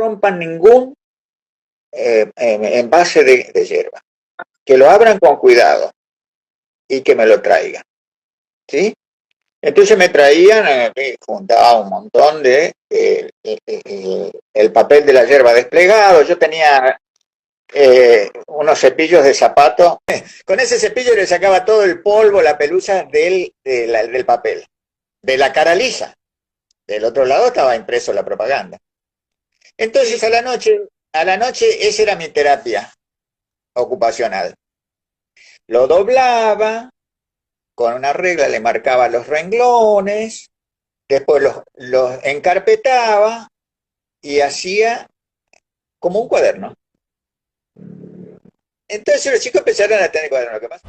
rompan ningún envase de yerba, que lo abran con cuidado y que me lo traigan, ¿sí? Entonces me traían, juntaba un montón de el papel de la yerba desplegado. Yo tenía unos cepillos de zapato. Con ese cepillo le sacaba todo el polvo, la pelusa del papel, de la cara lisa. Del otro lado estaba impreso la propaganda. Entonces a la noche esa era mi terapia ocupacional. Lo doblaba, con una regla le marcaba los renglones, después los encarpetaba y hacía como un cuaderno. Entonces los chicos empezaron a tener cuadernos. Lo que pasa.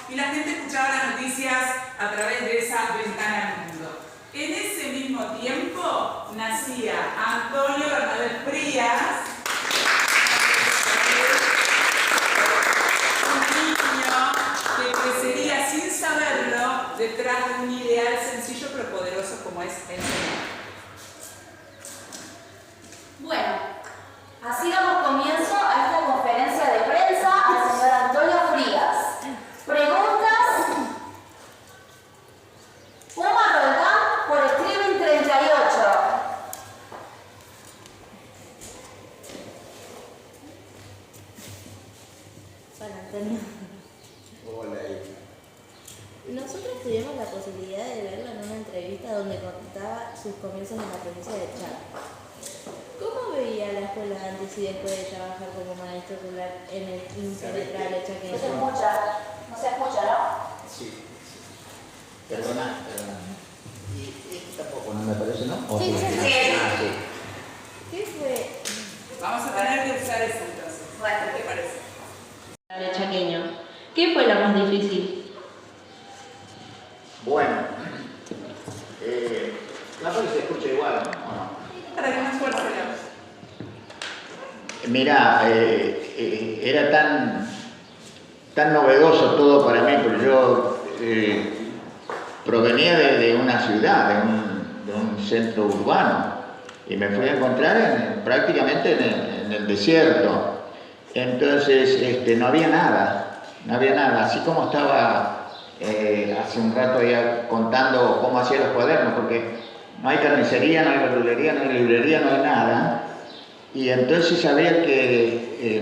Y la gente escuchaba las noticias a través de esa ventana al mundo. En ese mismo tiempo nacía Antonio Bernabé Frías, un niño que crecería sin saberlo detrás de un ideal sencillo pero poderoso como es enseñar. Bueno, así damos comienzo a esta conferencia de prensa al señor Antonio Frías. Preguntas. Puma Roldán por Streaming 38. Hola, Antonio. Hola. Nosotros tuvimos la posibilidad de verlo en una entrevista donde contaba sus comienzos en la provincia de Chaco. ¿Cómo veía la escuela antes y después de trabajar como maestro rural en el impenetrable chaqueño? No se escucha, ¿no? Sí. Perdona. Y tampoco no me parece, ¿no? Sí. Ah, sí. ¿Qué fue? Vamos a tener que usar eso entonces. Bueno, ¿Qué te parece? De chaqueño. ¿Qué fue lo más difícil? Bueno, capaz que se escucha igual, ¿no? ¿O no? Para que más fuerza le damos. Mirá, era tan novedoso todo para mí, porque yo provenía de una ciudad, de un centro urbano, y me fui a encontrar prácticamente en el desierto. Entonces no había nada, así como estaba hace un rato ya contando cómo hacía los cuadernos, porque no hay carnicería, no hay verdulería, no hay librería, no hay nada. Y entonces había que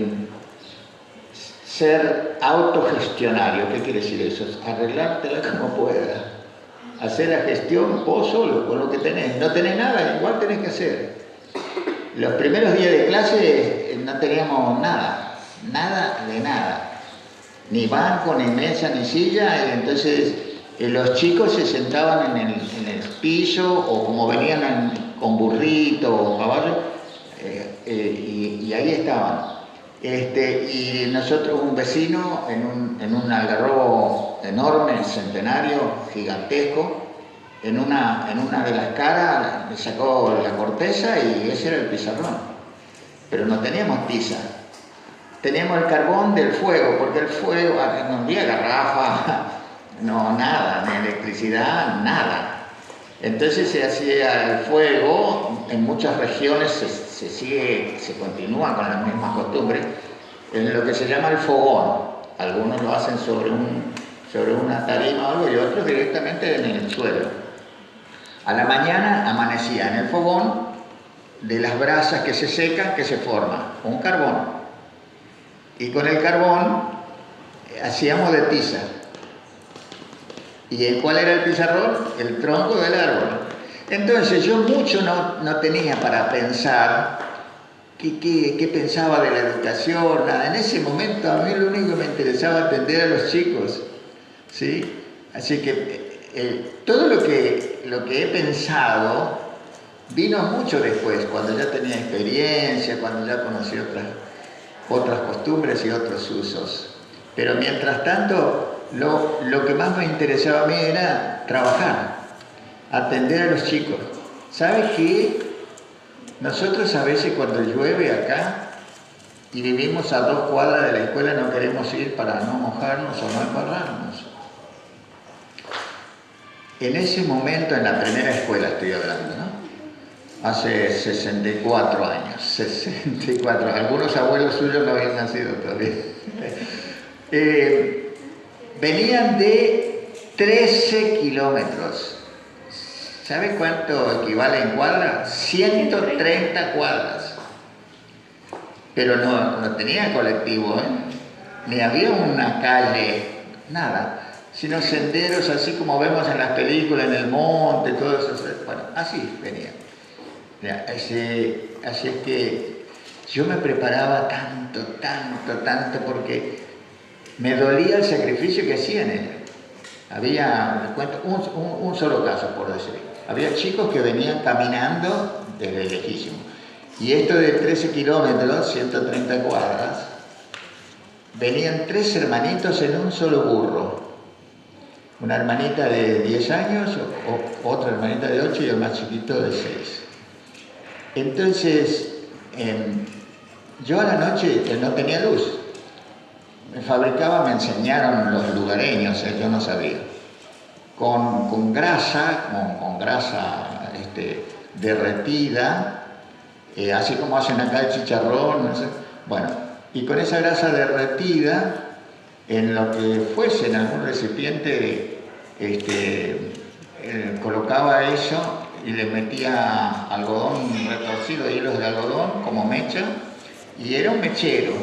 ser autogestionario. ¿Qué quiere decir eso? Arreglártela como puedas. Hacer la gestión vos solo, con lo que tenés. No tenés nada, igual tenés que hacer. Los primeros días de clase no teníamos nada de nada. Ni banco, ni mesa, ni silla. Y entonces los chicos se sentaban en el piso, o como venían con burrito o caballo, y ahí estaban. Y nosotros, un vecino, en un algarrobo enorme, centenario, gigantesco, en una de las caras le sacó la corteza y ese era el pizarrón. Pero no teníamos tiza. Teníamos el carbón del fuego, porque el fuego no había garrafa, no nada, ni electricidad, nada. Entonces se hacía el fuego, en muchas regiones se continúa con las mismas costumbres, en lo que se llama el fogón. Algunos lo hacen sobre una tarima o algo, y otros directamente en el suelo. A la mañana amanecía en el fogón, de las brasas que se secan, que se forma un carbón. Y con el carbón hacíamos de tiza. ¿Y cuál era el pizarrón? El tronco del árbol. Entonces yo mucho no tenía para pensar qué pensaba de la educación, nada. En ese momento a mí lo único que me interesaba atender a los chicos, ¿sí? Así que todo lo que he pensado vino mucho después, cuando ya tenía experiencia, cuando ya conocí otras costumbres y otros usos. Pero mientras tanto, lo que más me interesaba a mí era trabajar, atender a los chicos. ¿Sabes qué? Nosotros a veces cuando llueve acá y vivimos a 2 cuadras de la escuela no queremos ir para no mojarnos o no embarrarnos. En ese momento, en la primera escuela estoy hablando, ¿no? Hace 64 años, 64, algunos abuelos suyos no habían nacido todavía. Venían de 13 kilómetros. ¿Sabe cuánto equivale en cuadras? 130 cuadras. Pero no tenía colectivo, ni había una calle, nada. Sino senderos así como vemos en las películas, en el monte, todo eso. Bueno, así venía. Así es que yo me preparaba tanto, porque me dolía el sacrificio que hacían ellos. Había, les cuento, un solo caso, por decir. Había chicos que venían caminando desde lejísimo. Y esto de 13 kilómetros, 130 cuadras, venían 3 hermanitos en un solo burro. Una hermanita de 10 años, otra hermanita de 8 y el más chiquito de 6. Entonces, yo a la noche no tenía luz. Me enseñaron los lugareños, yo no sabía. Con grasa derretida, así como hacen acá el chicharrón, no sé. Bueno, y con esa grasa derretida, en lo que fuese, en algún recipiente, colocaba eso y le metía algodón retorcido, hilos de algodón, como mecha, y era un mechero,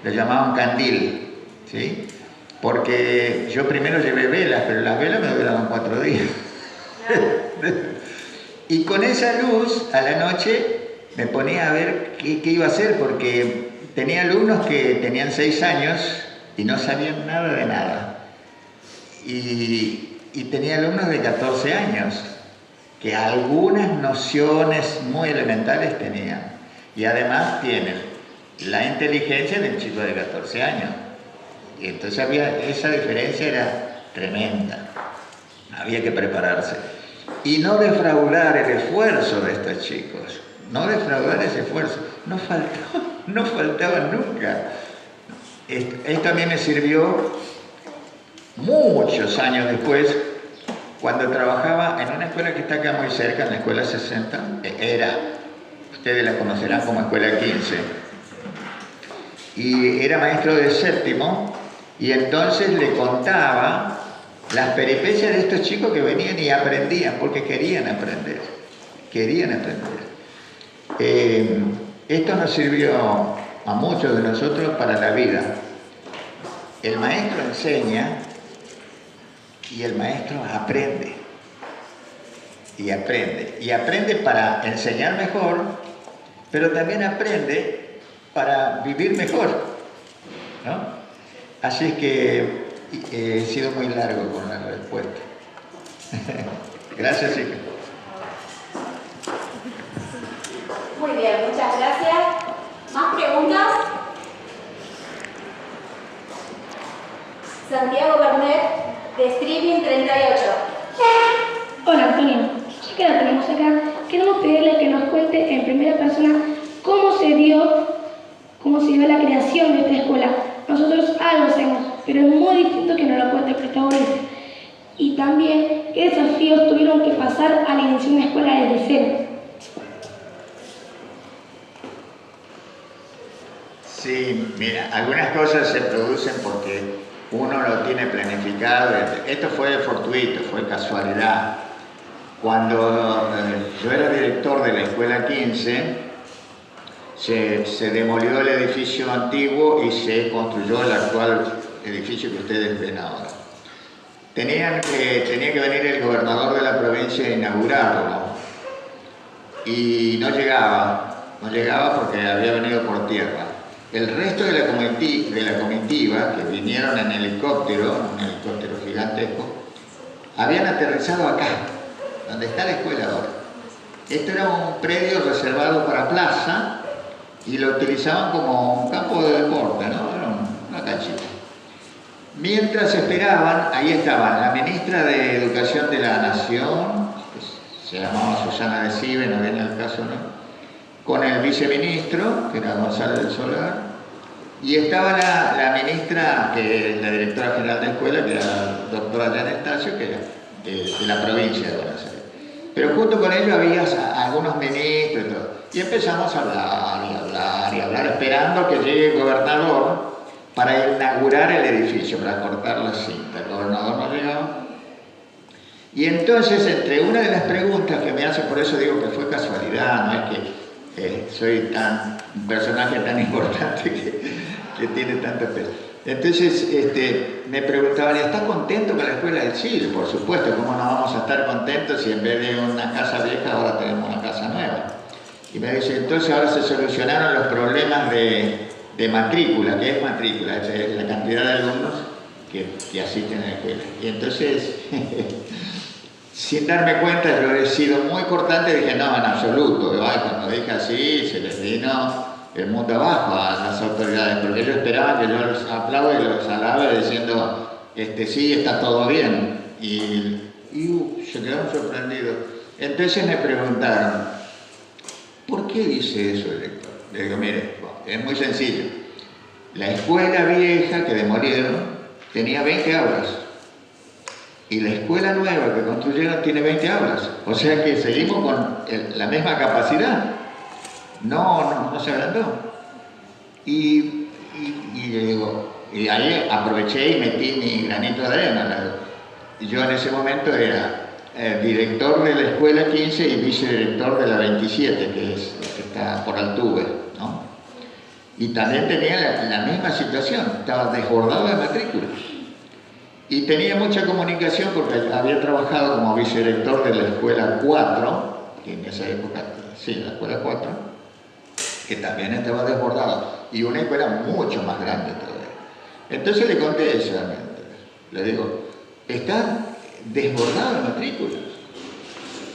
lo llamaban candil, ¿sí? Porque yo primero llevé velas, pero las velas me duraban 4 días. Y con esa luz, a la noche, me ponía a ver qué iba a hacer, porque tenía alumnos que tenían 6 años y no sabían nada de nada. Y tenía alumnos de 14 años, que algunas nociones muy elementales tenían. Y además tienen la inteligencia del chico de 14 años. Y entonces esa diferencia era tremenda. Había que prepararse. Y no defraudar el esfuerzo de estos chicos. No defraudar ese esfuerzo. No faltaban nunca. Esto a mí me sirvió muchos años después, cuando trabajaba en una escuela que está acá muy cerca, en la escuela 60, ustedes la conocerán como escuela 15, y era maestro de 7º, y entonces le contaba las peripecias de estos chicos que venían y aprendían, porque querían aprender. Esto nos sirvió a muchos de nosotros para la vida. El maestro enseña y el maestro aprende. Y aprende para enseñar mejor, pero también aprende para vivir mejor, ¿no? Así es que he sido muy largo con la respuesta. Gracias, hija. Muy bien, muchas gracias. ¿Más preguntas? Santiago Bernet, de Streaming 38. Hola Antonio, ya que la tenemos acá, queremos pedirle que nos cuente en primera persona cómo se dio la creación de esta escuela. Nosotros algo hacemos, pero es muy distinto que nos lo cuente el protagonista. Y también, ¿qué desafíos tuvieron que pasar al iniciar una escuela desde cero? Sí, mira, algunas cosas se producen porque uno lo tiene planificado. Esto fue fortuito, fue casualidad. Cuando yo era director de la escuela 15, se demolió el edificio antiguo y se construyó el actual edificio que ustedes ven ahora. Tenía que venir el gobernador de la provincia a inaugurarlo y no llegaba porque había venido por tierra. El resto de la comitiva, que vinieron en helicóptero, un helicóptero gigantesco, habían aterrizado acá, donde está la escuela ahora. Esto era un predio reservado para plaza y lo utilizaban como un campo de deporte, ¿no? Era una canchita. Mientras esperaban, ahí estaban la ministra de Educación de la Nación, que se llamaba Susana de Cibe, no viene al caso, ¿no? Con el viceministro, que era González del Solar, y estaba la ministra, que es la directora general de escuela, que era la doctora Janet Estacio, que era de la provincia de Buenos Aires. Pero junto con ellos había algunos ministros y todo. Y empezamos a hablar y hablar y hablar, esperando que llegue el gobernador para inaugurar el edificio, para cortar la cinta. El gobernador no llegaba. Y entonces, entre una de las preguntas que me hace, por eso digo que fue casualidad, no es que soy un personaje tan importante que tiene tanto peso. Entonces me preguntaban, ¿estás contento con la escuela? Sí, por supuesto, ¿cómo no vamos a estar contentos si en vez de una casa vieja ahora tenemos una casa nueva? Y me dice, entonces ahora se solucionaron los problemas de matrícula. ¿Qué es matrícula? Es la cantidad de alumnos que asisten a la escuela. Y entonces, sin darme cuenta, yo he sido muy cortante y dije, no, en absoluto. Cuando dije así, se les vino el mundo abajo a las autoridades, porque ellos esperaban que yo los aplaude y los alabe diciendo, sí, está todo bien. Y se quedaron sorprendidos. Entonces me preguntaron, ¿por qué dice eso el rector? Le digo, mire, es muy sencillo. La escuela vieja que demolieron tenía 20 aulas. Y la escuela nueva que construyeron tiene 20 aulas. O sea que seguimos con la misma capacidad. No se agrandó. Y le digo, y ahí aproveché y metí mi granito de arena. Yo en ese momento era director de la escuela 15 y vicedirector de la 27, que está por Altuve, ¿no? Y también tenía la misma situación, estaba desbordado de matrículas. Y tenía mucha comunicación porque había trabajado como vicedirector de la escuela 4, que en esa época, sí, la escuela 4, que también estaba desbordado, y una escuela mucho más grande todavía. Entonces le conté eso, le digo, están desbordados de matrículas.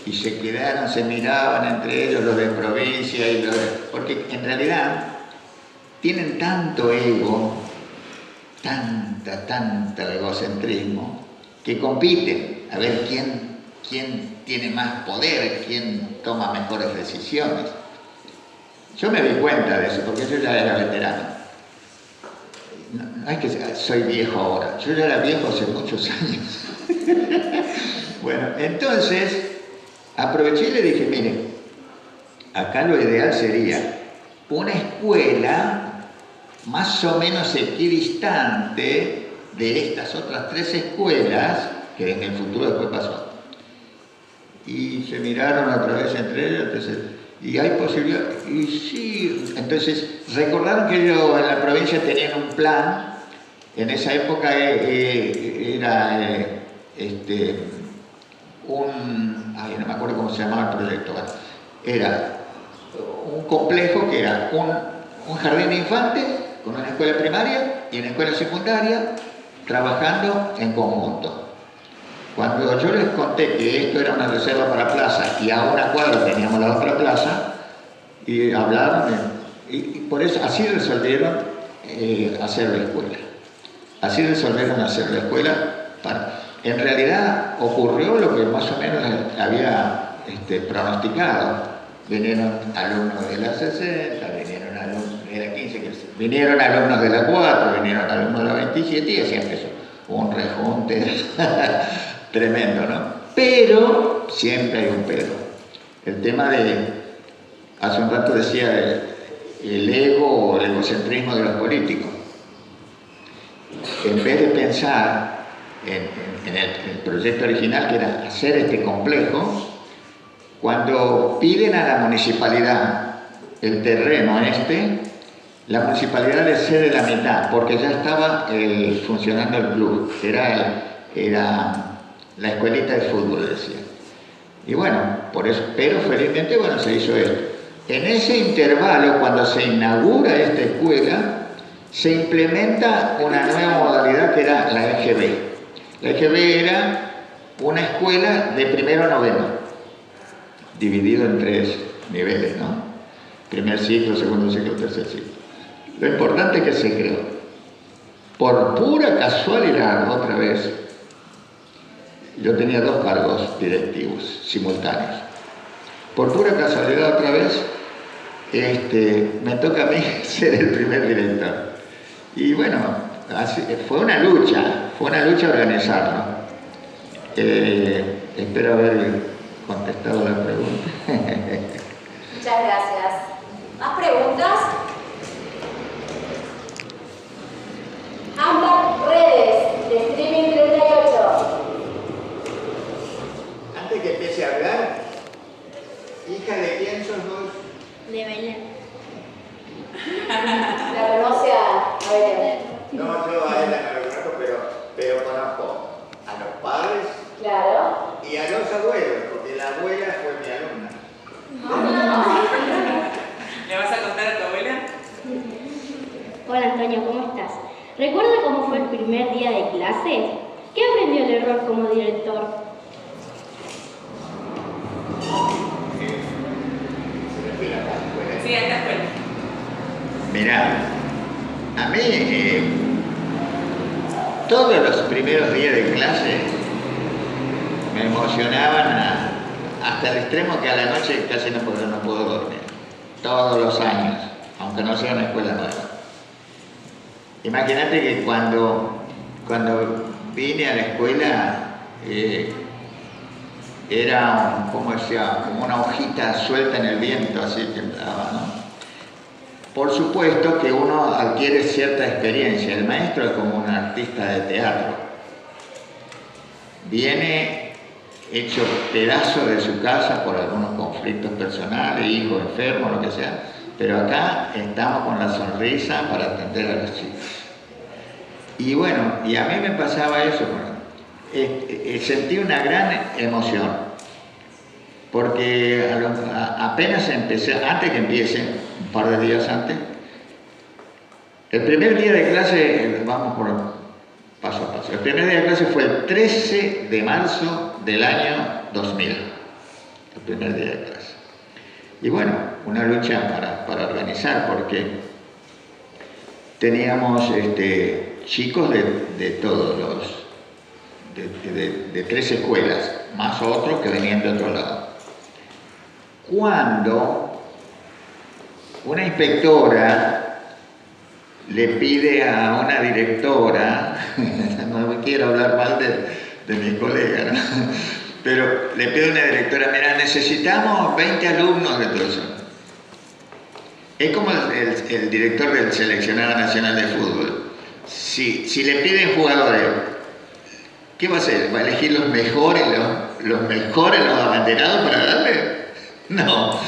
Y se quedaron, se miraban entre ellos los de provincia y los de... Porque en realidad tienen tanto ego, tanto egocentrismo, que compiten a ver quién tiene más poder, quién toma mejores decisiones. Yo me di cuenta de eso, porque yo ya era veterano. No es que soy viejo ahora, yo ya era viejo hace muchos años. Bueno, entonces aproveché y le dije, mire, acá lo ideal sería una escuela más o menos equidistante de estas otras 3 escuelas, que en el futuro después pasó. Y se miraron otra vez entre ellos, entonces... Y hay posibilidad, y sí, entonces recordaron que ellos en la provincia tenían un plan, en esa época era no me acuerdo cómo se llamaba el proyecto, era un complejo que era un jardín de infantes con una escuela primaria y una escuela secundaria trabajando en conjunto. Cuando yo les conté que esto era una reserva para plaza y a una cuadra teníamos la otra plaza, y hablaron, y por eso así resolvieron hacer la escuela. Así resolvieron hacer la escuela. En realidad ocurrió lo que más o menos había pronosticado. Vinieron alumnos de la 60, vinieron alumnos de la 15, vinieron alumnos de la 4, vinieron alumnos de la 27 y así empezó. Un rejunte tremendo, ¿no? Pero, siempre hay un pero. El tema hace un rato decía el ego o el egocentrismo de los políticos. En vez de pensar en el proyecto original, que era hacer este complejo, cuando piden a la municipalidad el terreno la municipalidad le cede la mitad, porque ya estaba funcionando el club, era la escuelita de fútbol, decía. Y bueno, por eso, pero felizmente, bueno, se hizo esto. En ese intervalo, cuando se inaugura esta escuela, se implementa una nueva modalidad que era la EGB. La EGB era una escuela de primero a noveno, dividido en 3 niveles, ¿no? Primer ciclo, segundo ciclo, tercer ciclo. Lo importante es que se creó. Por pura casualidad, otra vez, yo tenía 2 cargos directivos simultáneos. Por pura casualidad, otra vez, me toca a mí ser el primer director. Y bueno, fue una lucha organizarlo. Espero haber contestado la pregunta. Muchas gracias. ¿Más preguntas? Ámbar Redes, de Streaming 38. Antes que empiece a hablar, hija de quién sos vos? De Belén. La conoce a Belén. No, yo a ella no la conozco, pero conozco a los padres Claro. y a los abuelos, porque la abuela fue mi alumna. ¿Le vas a contar a tu abuela? Hola Antonio, ¿cómo estás? ¿Recuerda cómo fue el primer día de clase? ¿Qué aprendió el error como director? Sí, a esta escuela. Mirá, a mí todos los primeros días de clase me emocionaban hasta el extremo que a la noche casi no puedo dormir. Todos los años, aunque no sea una escuela nueva. Imagínate que cuando vine a la escuela era, ¿cómo decía? Como una hojita suelta en el viento, así temblaba, ¿no? Por supuesto que uno adquiere cierta experiencia. El maestro es como un artista de teatro. Viene hecho pedazo de su casa por algunos conflictos personales, hijos enfermos, lo que sea. Pero acá estamos con la sonrisa para atender a los chicos. Y bueno, y a mí me pasaba eso. Sentí una gran emoción. Porque apenas empecé, antes que empiece, un par de días antes, el primer día de clase, vamos por paso a paso, el primer día de clase fue el 13 de marzo del año 2000, el primer día de clase. Y bueno, una lucha para organizar, porque teníamos chicos de todos de 3 escuelas, más otros que venían de otro lado. Cuando una inspectora le pide a una directora, no quiero hablar mal de mi colega, ¿no? Pero le pide a una directora, mira, necesitamos 20 alumnos de todo eso. Es como el director del seleccionado nacional de fútbol. Si le piden jugadores, ¿qué va a hacer? ¿Va a elegir los mejores, los abanderados para darle? No,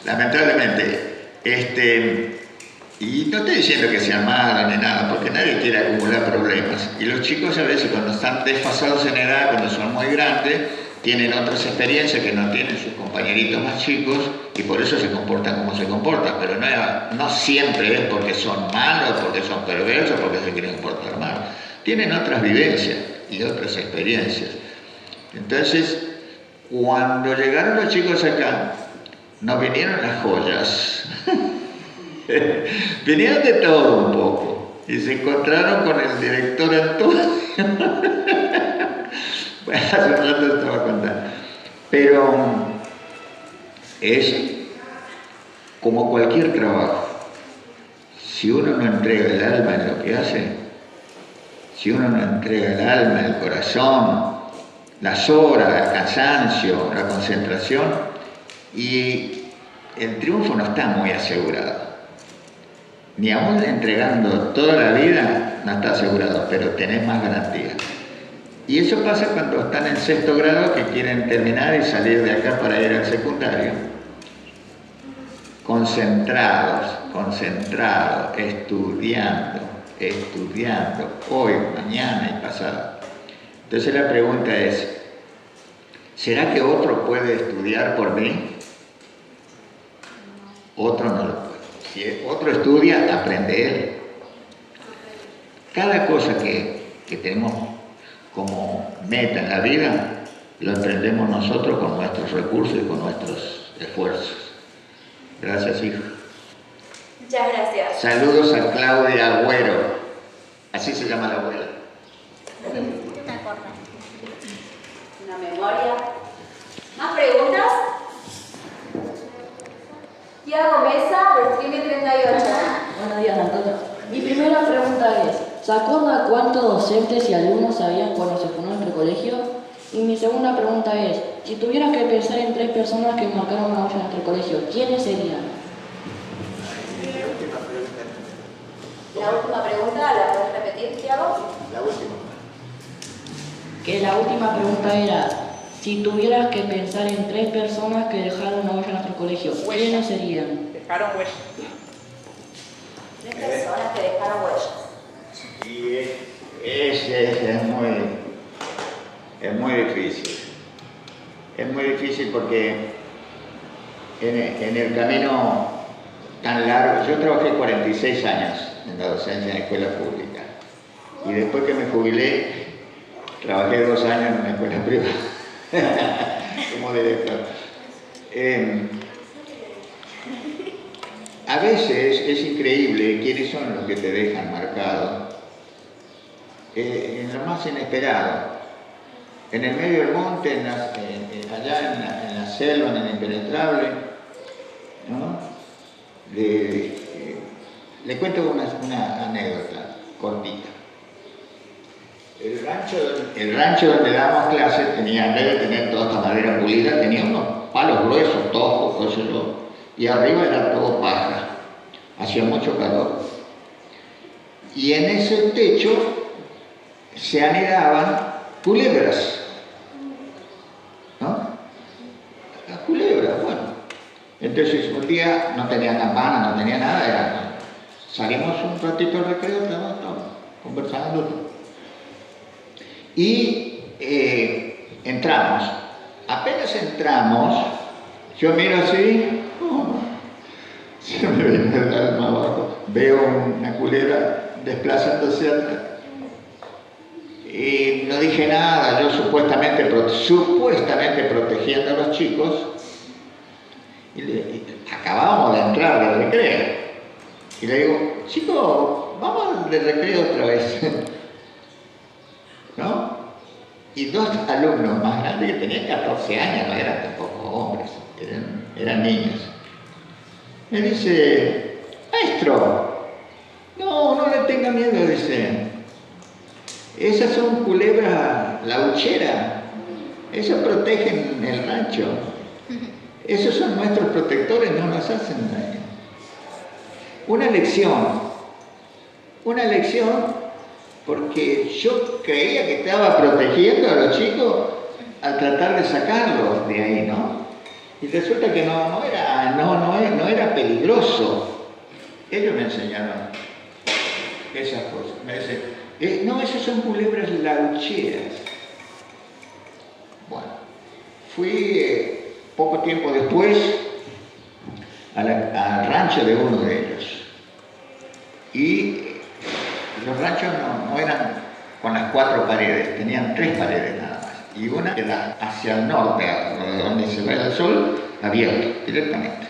lamentablemente, y no estoy diciendo que sea malo ni nada, porque nadie quiere acumular problemas. Y los chicos a veces cuando están desfasados en edad, cuando son muy grandes, tienen otras experiencias que no tienen sus compañeritos más chicos y por eso se comportan como se comportan, pero no siempre es porque son malos, porque son perversos, porque se quieren comportar mal. Tienen otras vivencias y otras experiencias. Entonces, cuando llegaron los chicos acá, nos vinieron las joyas. Vinieron de todo un poco. Y se encontraron con el director Antonio. Bueno, hace un rato estaba contando. Pero es como cualquier trabajo. Si uno no entrega el alma en lo que hace, si uno no entrega el alma, el corazón, las horas, el cansancio, la concentración, y el triunfo no está muy asegurado. Ni aún entregando toda la vida no está asegurado, pero tenés más garantías. Y eso pasa cuando están en 6º grado que quieren terminar y salir de acá para ir al secundario. Concentrados, estudiando, hoy, mañana y pasado. Entonces la pregunta es, ¿será que otro puede estudiar por mí? Otro no lo puede. Si otro estudia, aprende él. Cada cosa que tenemos como meta en la vida, lo emprendemos nosotros con nuestros recursos y con nuestros esfuerzos. Gracias, hijo. Muchas gracias. Saludos a Claudia Agüero, así se llama la abuela. Una memoria. ¿Más preguntas? Tiago Mesa, de Streaming 38. Buenos días, Antonio. Mi primera pregunta es, ¿se acuerda cuántos docentes y alumnos habían cuando se fundó nuestro colegio? Y mi segunda pregunta es, si tuvieras que pensar en 3 personas que marcaron una huella en nuestro colegio, ¿quiénes serían? La última pregunta, ¿la puedes repetir, Tiago? La última. Que la última pregunta era, si tuvieras que pensar en 3 personas que dejaron una huella en nuestro colegio, ¿quiénes serían? Dejaron huella. 3 personas que dejaron huellas. Y es muy difícil. Es muy difícil porque en el camino tan largo, yo trabajé 46 años en la docencia en escuela pública y después que me jubilé trabajé 2 años en una escuela privada como director. A veces es increíble quiénes son los que te dejan marcado en lo más inesperado, en el medio del monte, allá en la selva, en el impenetrable, ¿no? Le cuento una anécdota cortita. El rancho donde dábamos clases tenía, en vez de tener toda esta madera pulida, tenía unos palos gruesos, toscos, cosas, y arriba era todo paja. Hacía mucho calor. Y en ese techo se anidaban culebras. ¿No? Las culebras, bueno. Entonces un día no tenía campana, no tenía nada, salimos un ratito al recreo, estábamos conversando. Y entramos. Apenas entramos, yo miro así, se me viene el alma abajo, veo una culebra desplazándose atrás. Y no dije nada, yo supuestamente protegiendo a los chicos. Y acabábamos de entrar del recreo. Y le digo, chicos, vamos del recreo otra vez. ¿No? Y 2 alumnos más grandes que tenían 14 años, no eran tampoco hombres, eran niños. Me dice, maestro, no le tenga miedo, dice. Esas son culebras laucheras, esas protegen el rancho. Esos son nuestros protectores, no nos hacen daño. Una lección, porque yo creía que estaba protegiendo a los chicos al tratar de sacarlos de ahí, ¿no? Y resulta que no era peligroso. Ellos me enseñaron esas cosas. Me dicen, no, esas son culebras laucheras. Bueno, fui poco tiempo después al rancho de uno de ellos. Y los ranchos no eran con las 4 paredes, tenían 3 paredes nada más. Y una queda hacia el norte, donde se ve el sol, abierto directamente.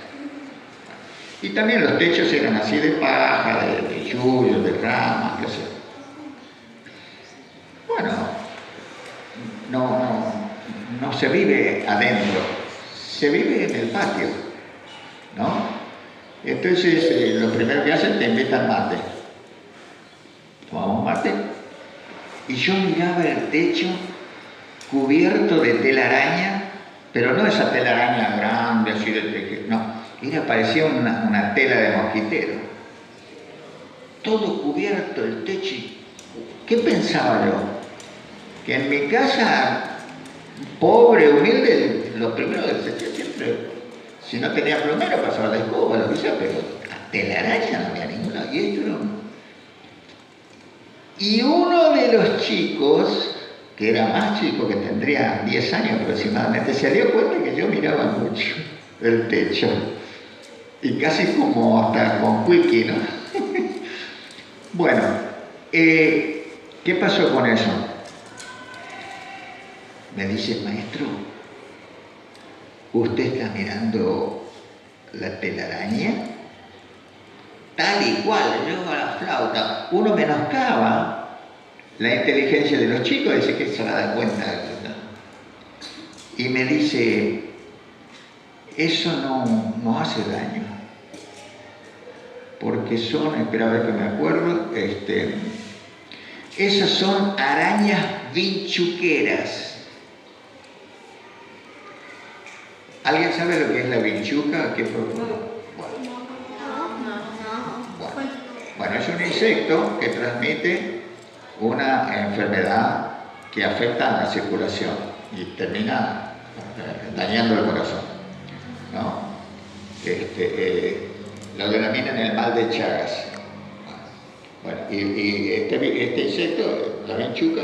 Y también los techos eran así de paja, de yuyo, de ramas, qué sé. Bueno, no se vive adentro, se vive en el patio, ¿no? Entonces, lo primero que hacen, te invitan mate. Tomamos mate. Y yo miraba el techo cubierto de telaraña, pero no esa telaraña grande, así de tejido, no. Parecía una tela de mosquitero. Todo cubierto, el techo. ¿Qué pensaba yo? Que en mi casa, pobre, humilde, los primeros del sector siempre, si no tenía plomero, pasaba la escoba, lo que sea, pero la telaraña no había ninguna. Y uno de los chicos, que era más chico, que tendría 10 años aproximadamente, se dio cuenta que yo miraba mucho el techo. Y casi como hasta con Quickie, ¿no? Bueno, ¿qué pasó con eso? me dice, maestro, ¿usted está mirando la telaraña? Tal y cual, yo a la flauta. Uno menoscaba la inteligencia de los chicos, dice que se la da cuenta. Y me dice, eso no hace daño, porque son, espera a ver que me acuerdo, esas son arañas vinchuqueras. ¿Alguien sabe lo que es la vinchuca? Bueno, es un insecto que transmite una enfermedad que afecta a la circulación y termina dañando el corazón, ¿no? Lo denominan el mal de Chagas. Bueno, y este insecto, la vinchuca,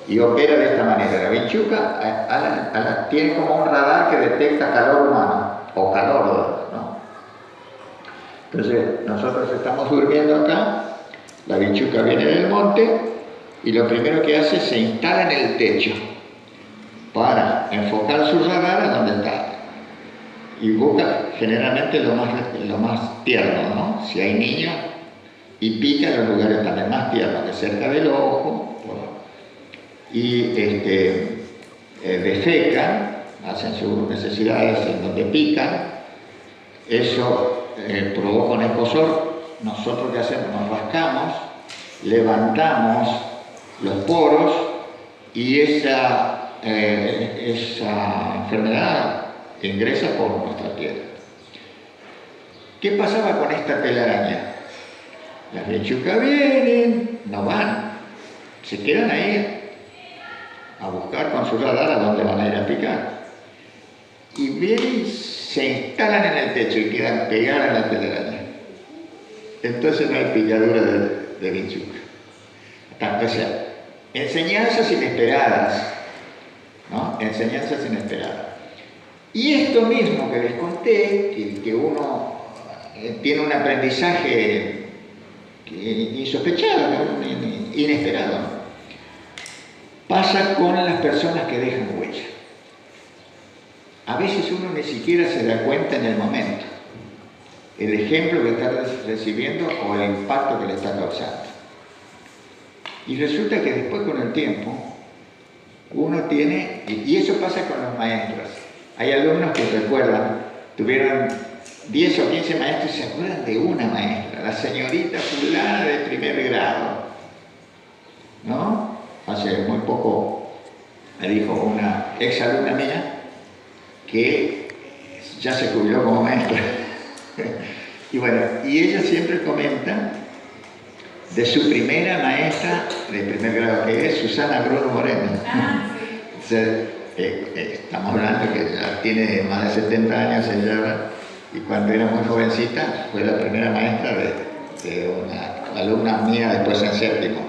y opera de esta manera. La vinchuca tiene como un radar que detecta calor humano o calor, ¿no? Entonces, nosotros estamos durmiendo acá, la vinchuca viene del monte y lo primero que hace es se instala en el techo para enfocar su radar a donde está. Y busca generalmente lo más tierno, ¿no? Si hay niños, y pica en los lugares también más tiernos, que cerca del ojo, y defecan, hacen sus necesidades en donde pican, eso provoca un escozor. Nosotros, ¿qué hacemos? Nos rascamos, levantamos los poros y esa enfermedad ingresa por nuestra piel. ¿Qué pasaba con esta telaraña? Las vinchucas vienen, no van, se quedan ahí a buscar con su radar a dónde van a ir a picar. Y vienen, se instalan en el techo y quedan pegadas a la telaraña. Entonces no hay picadura de vinchuca. O sea, enseñanzas inesperadas, ¿no? Enseñanzas inesperadas. Y esto mismo que les conté, que uno tiene un aprendizaje insospechado, ¿no? Inesperado, ¿no? Pasa con las personas que dejan huella. A veces uno ni siquiera se da cuenta en el momento el ejemplo que está recibiendo o el impacto que le está causando. Y resulta que después, con el tiempo, uno tiene, y eso pasa con los maestros. Hay alumnos que recuerdan, tuvieron 10 o 15 maestros y se acuerdan de una maestra, la señorita fulana de primer grado, ¿no? Hace muy poco me dijo una ex alumna mía que ya se jubiló como maestra. Y bueno, y ella siempre comenta de su primera maestra de primer grado, que es Susana Bruno Moreno. Entonces, estamos hablando que ya tiene más de 70 años ella, y cuando era muy jovencita fue la primera maestra de una alumna mía después en séptimo.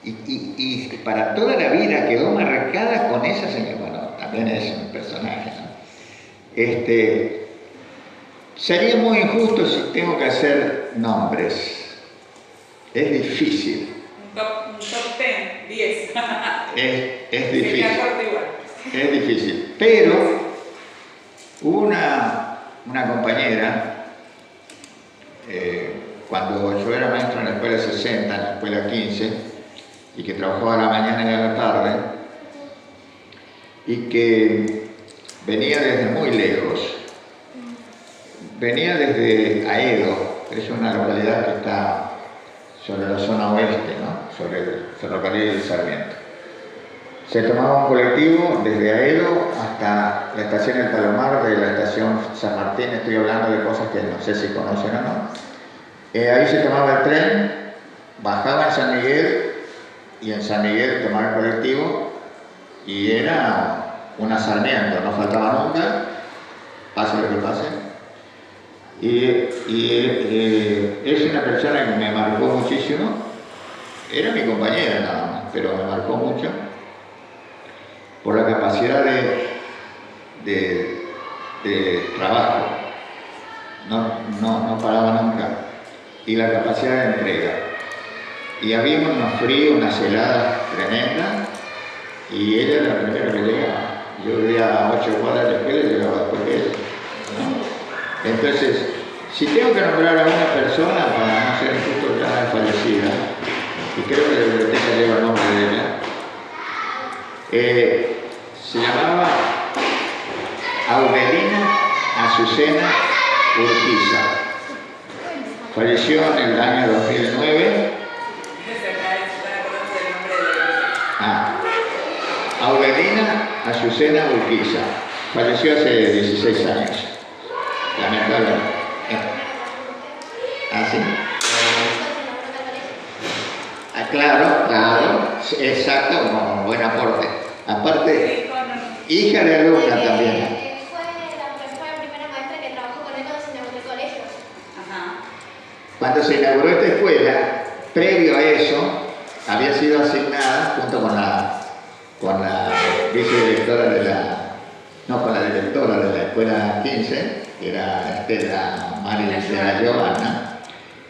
Y para toda la vida quedó marcada con esa señora. Bueno, también es un personaje, ¿no? Sería muy injusto si tengo que hacer nombres. Es difícil. Un top 10, 10. Es difícil. Es difícil. Pero una compañera, cuando yo era maestro en la escuela 60, en la escuela 15, y que trabajaba a la mañana y a la tarde, y que venía desde muy lejos, venía desde Aedo, que es una localidad que está sobre la zona oeste, ¿no? Sobre el ferrocarril de Sarmiento. Se tomaba un colectivo desde Aedo hasta la estación El Palomar, de la estación San Martín. Estoy hablando de cosas que no sé si conocen o no. Ahí se tomaba el tren, bajaba en San Miguel, y en San Miguel tomaba el colectivo, y era una Sarmiento, no faltaba nunca, pase lo que pase. Es una persona que me marcó muchísimo. Era mi compañera nada más, pero me marcó mucho por la capacidad de trabajo. No paraba nunca. Y la capacidad de entrega. Y había unos fríos, unas heladas tremendas, y ella era la primera que llegaba. Yo vivía a 8 cuadras de la escuela y llegaba después de ella, ¿no? Entonces, si tengo que nombrar a una persona para no ser injusto, ya es fallecida, y creo que la biblioteca lleva el nombre de ella, se llamaba Aurelina Azucena Urquiza. Falleció en el año 2009. Aurelina Azucena Urquiza. Falleció hace 16 años. Lamentablemente. ¿Ah, sí? Ah, claro, exacto, un buen aporte. Aparte, hija de alumna también. Cuando se inauguró esta escuela, previo a eso, había sido asignada junto con la vicedirectora con la directora de la escuela 15, que era Estela María Joana,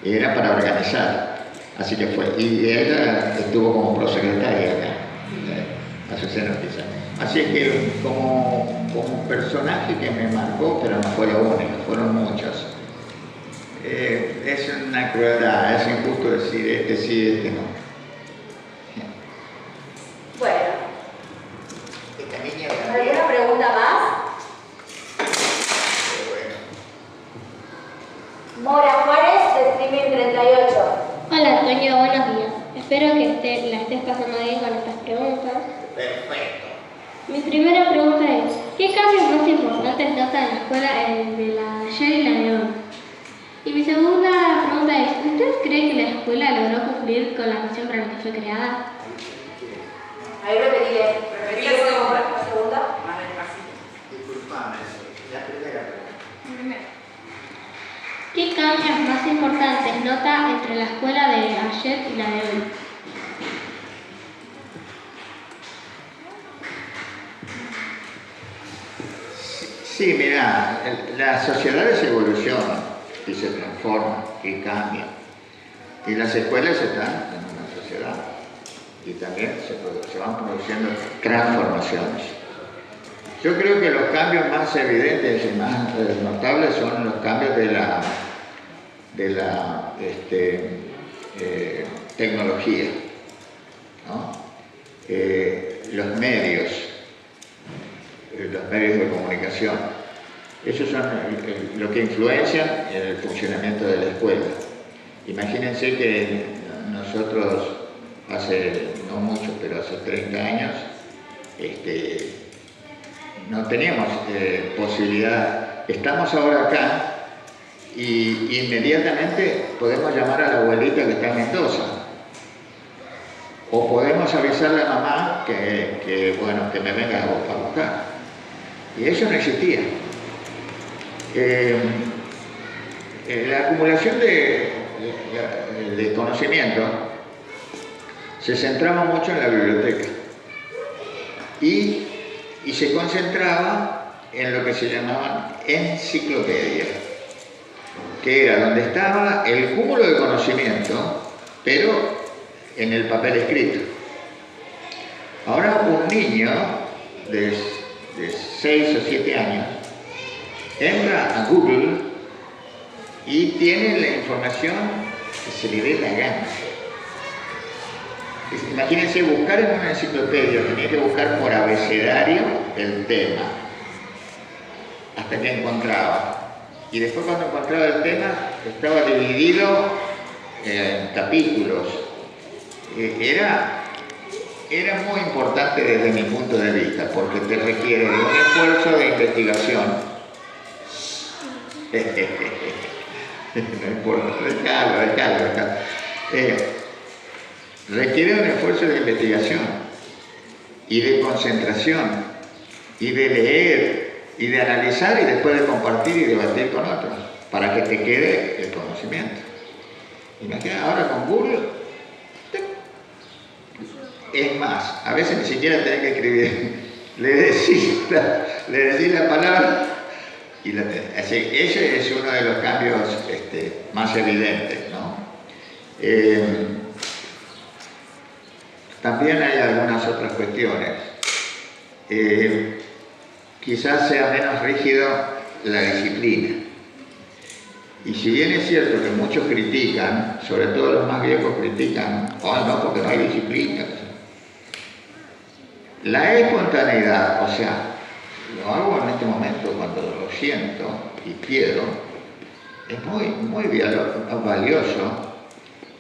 y era para organizar. Así que fue. Y ella estuvo como prosecretaria acá, Azucena Urquiza. Así que como personaje que me marcó, pero no fue lo único, fueron muchos. Es una crueldad, es injusto decir este sí, este no. Bueno. Esta niña ¿Alguna pregunta más? Mora Juárez, de Streaming 38. Hola Antonio, buenos días. Espero que la estés pasando bien con estas preguntas. Perfecto. Mi primera pregunta es, ¿qué cambios más importantes nota en la escuela de la de ayer y la de hoy? Y mi segunda pregunta es, ¿usted cree que la escuela logró cumplir con la misión para la que fue creada? Ahí repetile la segunda. Más despacito. Disculpame, la primera pregunta. ¿Qué cambios más importantes nota entre la escuela de ayer y la de hoy? Sí, mira, las sociedades evolucionan y se transforman y cambian. Y las escuelas están en una sociedad y también se van produciendo transformaciones. Yo creo que los cambios más evidentes y más notables son los cambios de la tecnología, ¿no? Los medios de comunicación. Esos son lo que influencian en el funcionamiento de la escuela. Imagínense que nosotros hace, no mucho, pero hace 30 años, no teníamos posibilidad. Estamos ahora acá y inmediatamente podemos llamar a la abuelita que está en Mendoza. O podemos avisarle a mamá que me venga a buscar. Y eso no existía. La acumulación de conocimiento se centraba mucho en la biblioteca y se concentraba en lo que se llamaban enciclopedias, que era donde estaba el cúmulo de conocimiento, pero en el papel escrito. Ahora un niño de 6 o 7 años entra a Google y tiene la información que se le dé la gana. Imagínense buscar en una enciclopedia, tenía que buscar por abecedario el tema, hasta que encontraba. Y después cuando encontraba el tema, estaba dividido en capítulos. Era muy importante desde mi punto de vista, porque te requiere de un esfuerzo de investigación. No importa, déjalo. Requiere un esfuerzo de investigación y de concentración y de leer y de analizar y después de compartir y debatir con otros para que te quede el conocimiento. Imagina ahora con Google. Es más, a veces ni siquiera tenés que escribir, le decís la palabra y la tenés. Así, ese es uno de los cambios más evidentes, ¿no? También hay algunas otras cuestiones. quizás sea menos rígido la disciplina. Y si bien es cierto que muchos critican, sobre todo los más viejos critican, oh no, porque no hay disciplina. La espontaneidad, o sea, lo hago en este momento cuando lo siento y quiero, es muy valioso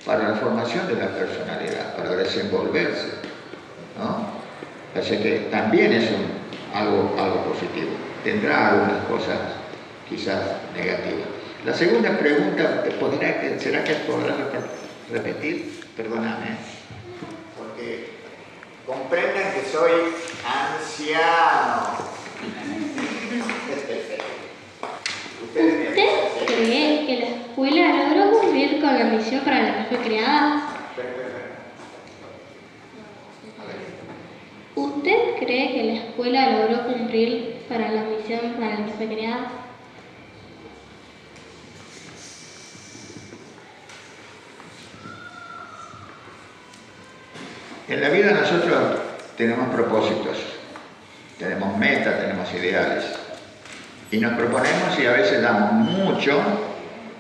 para la formación de la personalidad, para desenvolverse, ¿no? Así que también es algo positivo. Tendrá algunas cosas quizás negativas. La segunda pregunta, ¿será que podrás repetir? Perdóname, porque comprendan que soy anciano. ¿Usted cree que la escuela logró cumplir con la misión para la que fue creada? ¿Usted cree que la escuela logró cumplir para la misión para la que fue creada? En la vida nosotros tenemos propósitos, tenemos metas, tenemos ideales. Y nos proponemos y a veces damos mucho,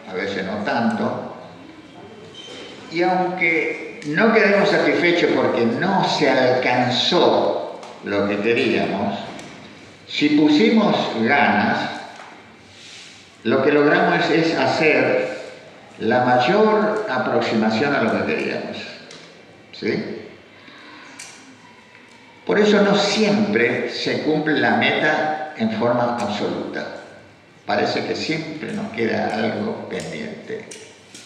a veces no tanto. Y aunque no quedemos satisfechos porque no se alcanzó lo que queríamos, si pusimos ganas, lo que logramos es hacer la mayor aproximación a lo que queríamos. ¿Sí? Por eso no siempre se cumple la meta en forma absoluta. Parece que siempre nos queda algo pendiente,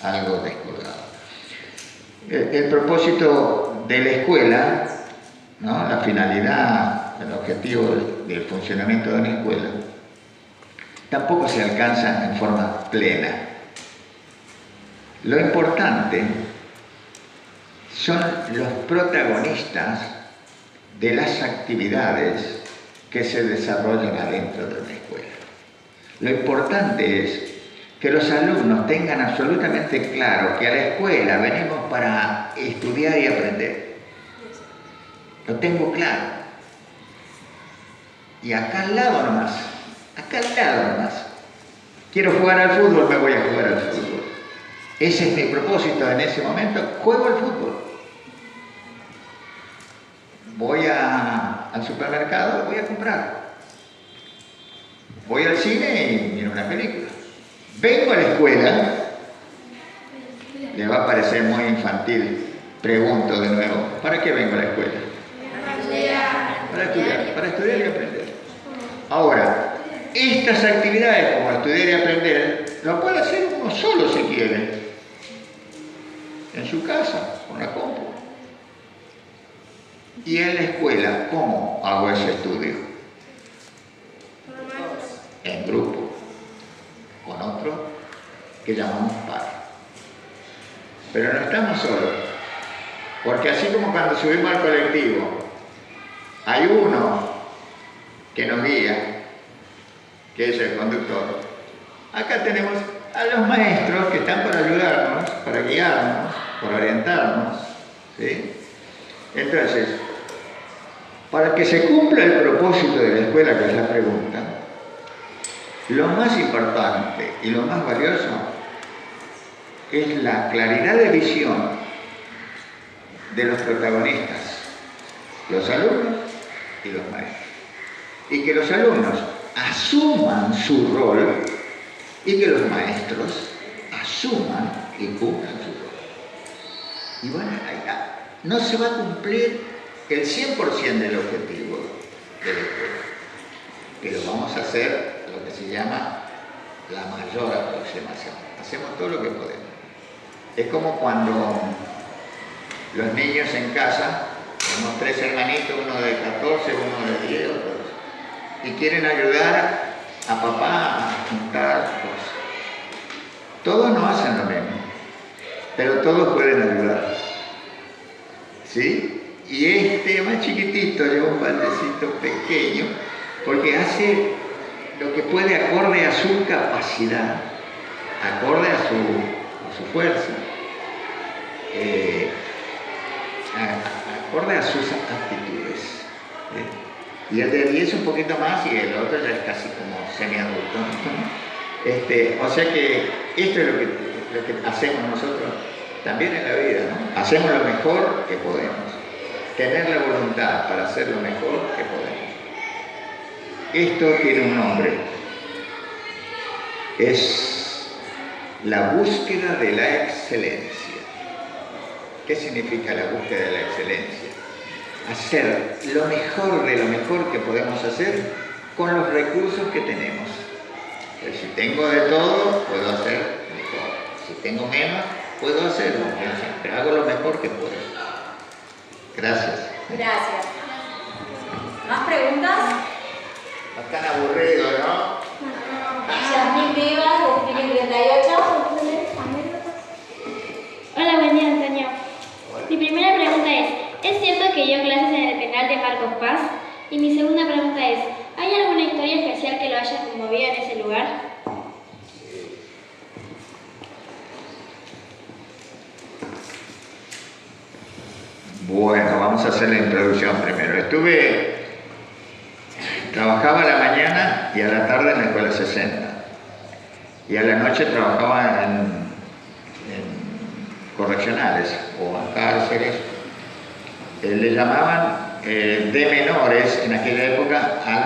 algo descolgado. El propósito de la escuela, ¿no? La finalidad, el objetivo del funcionamiento de una escuela, tampoco se alcanza en forma plena. Lo importante son los protagonistas de las actividades que se desarrollan adentro de una escuela. Lo importante es que los alumnos tengan absolutamente claro que a la escuela venimos para estudiar y aprender. Lo tengo claro. Y acá al lado nomás, quiero jugar al fútbol, me voy a jugar al fútbol. Ese es mi propósito en ese momento, juego al fútbol. Voy al supermercado, voy a comprar. Voy al cine y miro una película. Vengo a la escuela, le va a parecer muy infantil, pregunto de nuevo, ¿para qué vengo a la escuela? Para estudiar y aprender. Ahora, estas actividades como estudiar y aprender, lo puede hacer uno solo si quiere, en su casa, con la compu. Y en la escuela, ¿cómo hago ese estudio? En grupo, con otro que llamamos par. Pero no estamos solos, porque así como cuando subimos al colectivo, hay uno que nos guía, que es el conductor. Acá tenemos a los maestros que están para ayudarnos, para guiarnos, para orientarnos, ¿sí? Entonces, para que se cumpla el propósito de la escuela, que es la pregunta, lo más importante y lo más valioso es la claridad de visión de los protagonistas, los alumnos y los maestros. Y que los alumnos asuman su rol y que los maestros asuman y cumplan su rol. Y bueno, no se va a cumplir el 100% del objetivo de la escuela, pero vamos a hacer lo que se llama la mayor aproximación. Hacemos todo lo que podemos. Es como cuando los niños en casa, tenemos 3 hermanitos, uno de 14, uno de 10, y quieren ayudar a papá a juntar cosas. Todos no hacen lo mismo, pero todos pueden ayudar. ¿Sí? Y este más chiquitito lleva un baldecito pequeño porque hace lo que puede acorde a su capacidad, acorde a su fuerza, acorde a sus aptitudes. Y el de 10 un poquito más y el otro ya es casi como semiadulto. O sea que esto es lo que hacemos nosotros también en la vida, ¿no? Hacemos lo mejor que podemos. Tener la voluntad para hacer lo mejor que podemos. Esto tiene un nombre. Es la búsqueda de la excelencia. ¿Qué significa la búsqueda de la excelencia? Hacer lo mejor de lo mejor que podemos hacer con los recursos que tenemos. Pero si tengo de todo, puedo hacer mejor. Si tengo menos, puedo hacerlo menos. Pero hago lo mejor que puedo. Gracias. Gracias. ¿Más preguntas? No tan aburrido, ¿no? Yasmín Rivas, de Spring 38. Hola, buen día, Antonio. Mi primera pregunta ¿es cierto que dio clases en el penal de Marcos Paz? Y mi segunda pregunta es, ¿hay alguna historia especial que lo haya conmovido en ese lugar? Bueno, vamos a hacer la introducción primero. Trabajaba a la mañana y a la tarde en la escuela 60. Y a la noche trabajaba en correccionales o en cárceles. Le llamaban de menores en aquella época a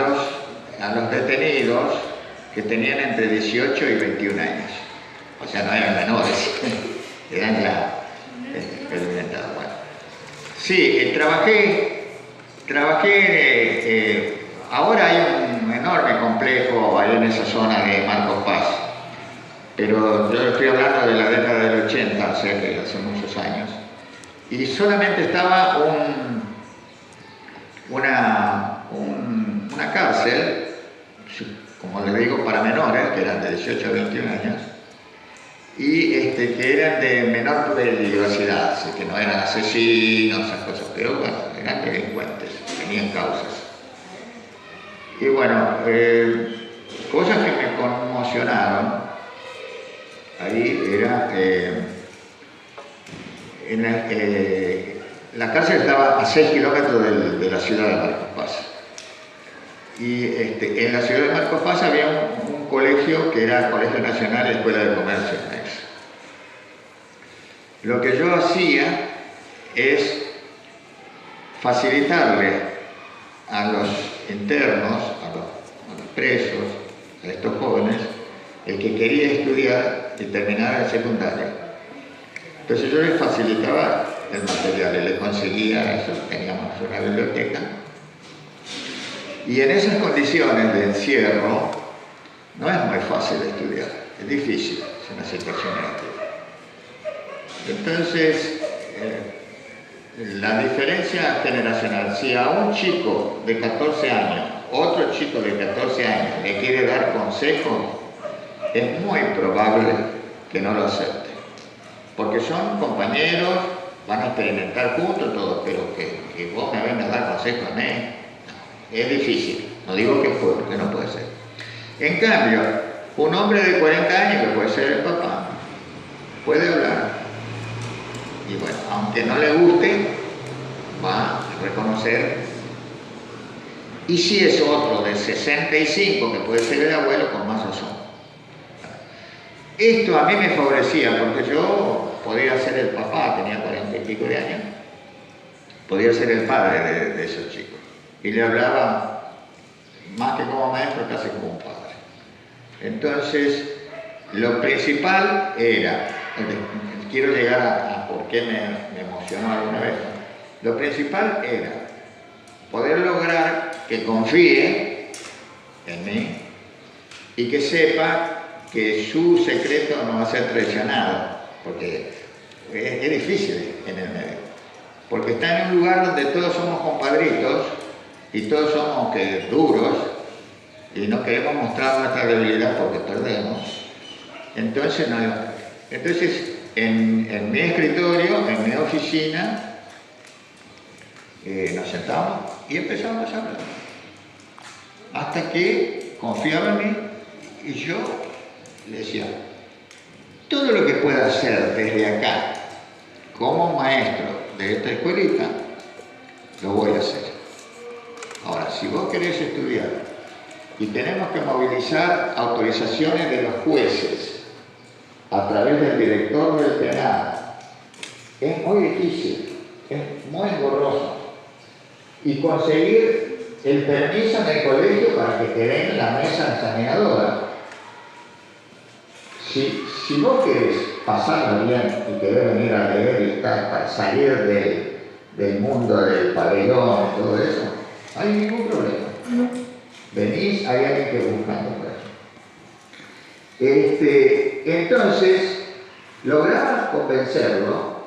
los detenidos que tenían entre 18 y 21 años. O sea, no eran menores, eran ya experimentados. Bueno. Sí, trabajé, ahora hay un enorme complejo ahí en esa zona de Marcos Paz, pero yo estoy hablando de la década del 80, o sea que hace muchos años, y solamente estaba una cárcel, como les digo, para menores, que eran de 18 a 21 años, y que eran de menor peligrosidad, así que no eran asesinos, esas cosas, pero bueno, eran delincuentes, tenían causas. Y bueno, cosas que me conmocionaron ahí era la cárcel estaba a 6 kilómetros de la ciudad de Marcos Paz. Y en la ciudad de Marcos Paz había un colegio que era el Colegio Nacional de Escuela de Comercio. Lo que yo hacía es facilitarle a los internos, a los presos, a estos jóvenes, el que quería estudiar y terminar el secundario. Entonces yo les facilitaba el material y les conseguía eso, teníamos una biblioteca. Y en esas condiciones de encierro no es muy fácil estudiar, es difícil, es una situación negativa. Entonces, la diferencia generacional, si a un chico de 14 años, otro chico de 14 años le quiere dar consejos, es muy probable que no lo acepte. Porque son compañeros, van a experimentar juntos todo, pero que vos me vengas a dar consejos a mí, es difícil. No digo que no puede ser. En cambio, un hombre de 40 años, que puede ser el papá, puede hablar. Y bueno, aunque no le guste, va a reconocer. Y si es otro de 65, que puede ser el abuelo, con más razón. Esto a mí me favorecía, porque yo podía ser el papá, tenía 40 y pico de años, podía ser el padre de esos chicos. Y le hablaba, más que como maestro, casi como un padre. Entonces, lo principal era, quiero llegar a por qué me emocionó alguna vez, lo principal era poder lograr que confíe en mí y que sepa que su secreto no va a ser traicionado, porque es difícil en el medio, porque está en un lugar donde todos somos compadritos y todos somos duros y no queremos mostrar nuestra debilidad porque perdemos. Entonces, en mi escritorio, en mi oficina, nos sentamos y empezamos a hablar, hasta que confiaba en mí y yo le decía, todo lo que pueda hacer desde acá como maestro de esta escuelita, lo voy a hacer. Ahora, si vos querés estudiar y tenemos que movilizar autorizaciones de los jueces a través del director del penal, es muy difícil, es muy engorroso. Y conseguir el permiso en el colegio para que te den la mesa examinadora. Si vos querés pasarlo bien y querés venir a leer y estar para salir del mundo del pabellón y todo eso, no hay ningún problema. Venís, hay alguien que buscando por ahí. Entonces, lograban convencerlo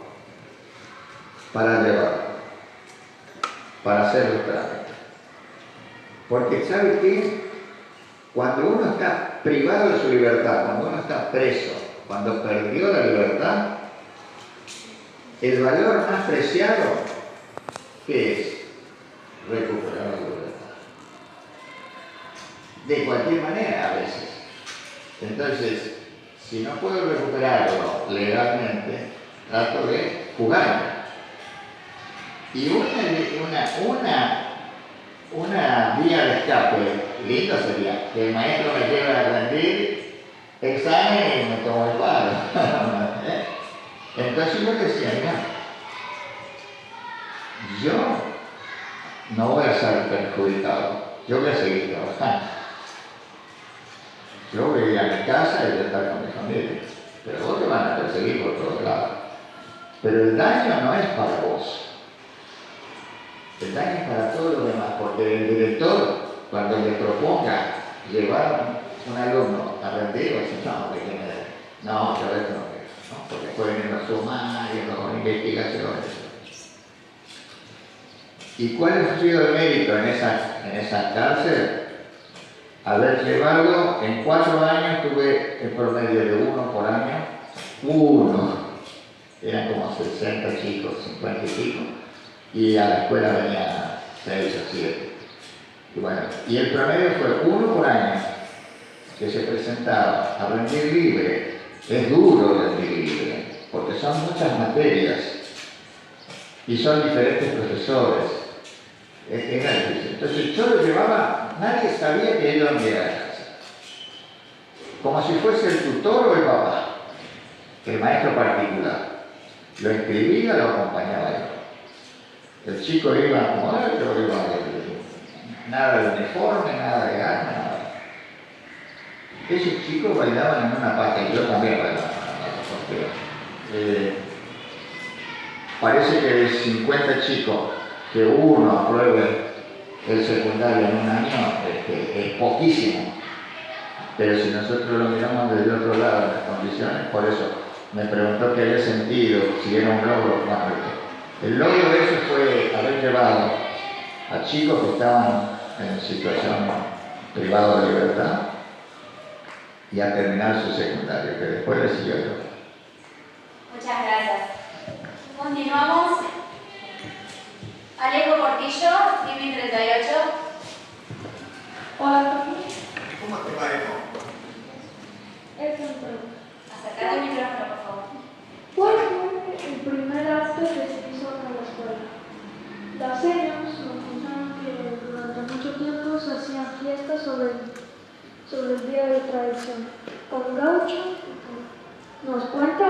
para llevarlo, para hacer los trámites. Porque, ¿sabe qué? Cuando uno está privado de su libertad, cuando uno está preso, cuando perdió la libertad, el valor más preciado, ¿qué es? Recuperar la libertad. De cualquier manera, a veces. Entonces, si no puedo recuperarlo legalmente, trato de jugar. Y una vía de escape lindo sería que el maestro me lleve a rendir examen y me tomo el paro. Entonces yo decía, mira, yo no voy a ser perjudicado, yo voy a seguir trabajando. Yo voy a ir a mi casa y voy a estar con mi familia, pero vos te van a perseguir por todos lados. Pero el daño no es para vos. El daño es para todos los demás, porque el director, cuando le proponga llevar un alumno a rendir, va a decir, no, yo esto no quiero, ¿no? Porque pueden ir los sumarios, con investigaciones. ¿Y cuál ha sido el mérito en esa cárcel? Haber llevado, en 4 años tuve el promedio de 1 por año, 1. Eran como 60 chicos, 50 y pico. Y a la escuela venían 6 o 7. Y bueno, y el promedio fue 1 por año que se presentaba a rendir libre. Es duro rendir libre, porque son muchas materias y son diferentes profesores. Era difícil. Entonces yo lo llevaba, nadie sabía que él lo iba a casa. Como si fuese el tutor o el papá, el maestro particular. Lo inscribía, lo acompañaba yo. El chico iba como otro, iba nada de uniforme, nada de arma, nada. Esos chicos bailaban en una pata y yo también bailaba en una pata, porque parece que de 50 chicos que uno apruebe el secundario en un año es poquísimo. Pero si nosotros lo miramos desde otro lado en las condiciones, por eso me preguntó qué había sentido, si era un logro. Bueno, el logro de eso fue haber llevado a chicos que estaban en situación privada de libertad y a terminar su secundario, que después le siguió yo. Muchas gracias. Continuamos. Alejo Portillo, Living 38. Hola, ¿Cómo te va, Alejo? Acercate el micrófono, por favor. ¿Cuál fue el primer acto que se hizo en la escuela? Las señas nos contaron que durante mucho tiempo se hacían fiestas sobre el Día de Tradición. ¿Con gaucho? ¿Nos cuenta?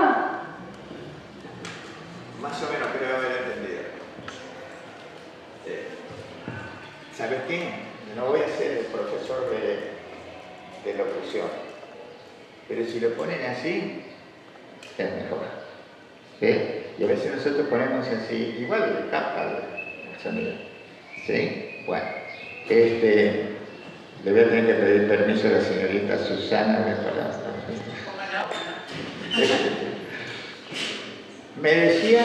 Más o menos creo haber entendido. ¿Sabes qué? No voy a ser el profesor de locución, pero si lo ponen así, es mejor. ¿Sí? Y a veces nosotros ponemos así, igual le capta el sonido. ¿Sí? Bueno, le voy a tener que pedir permiso a la señorita Susana para... Me decía...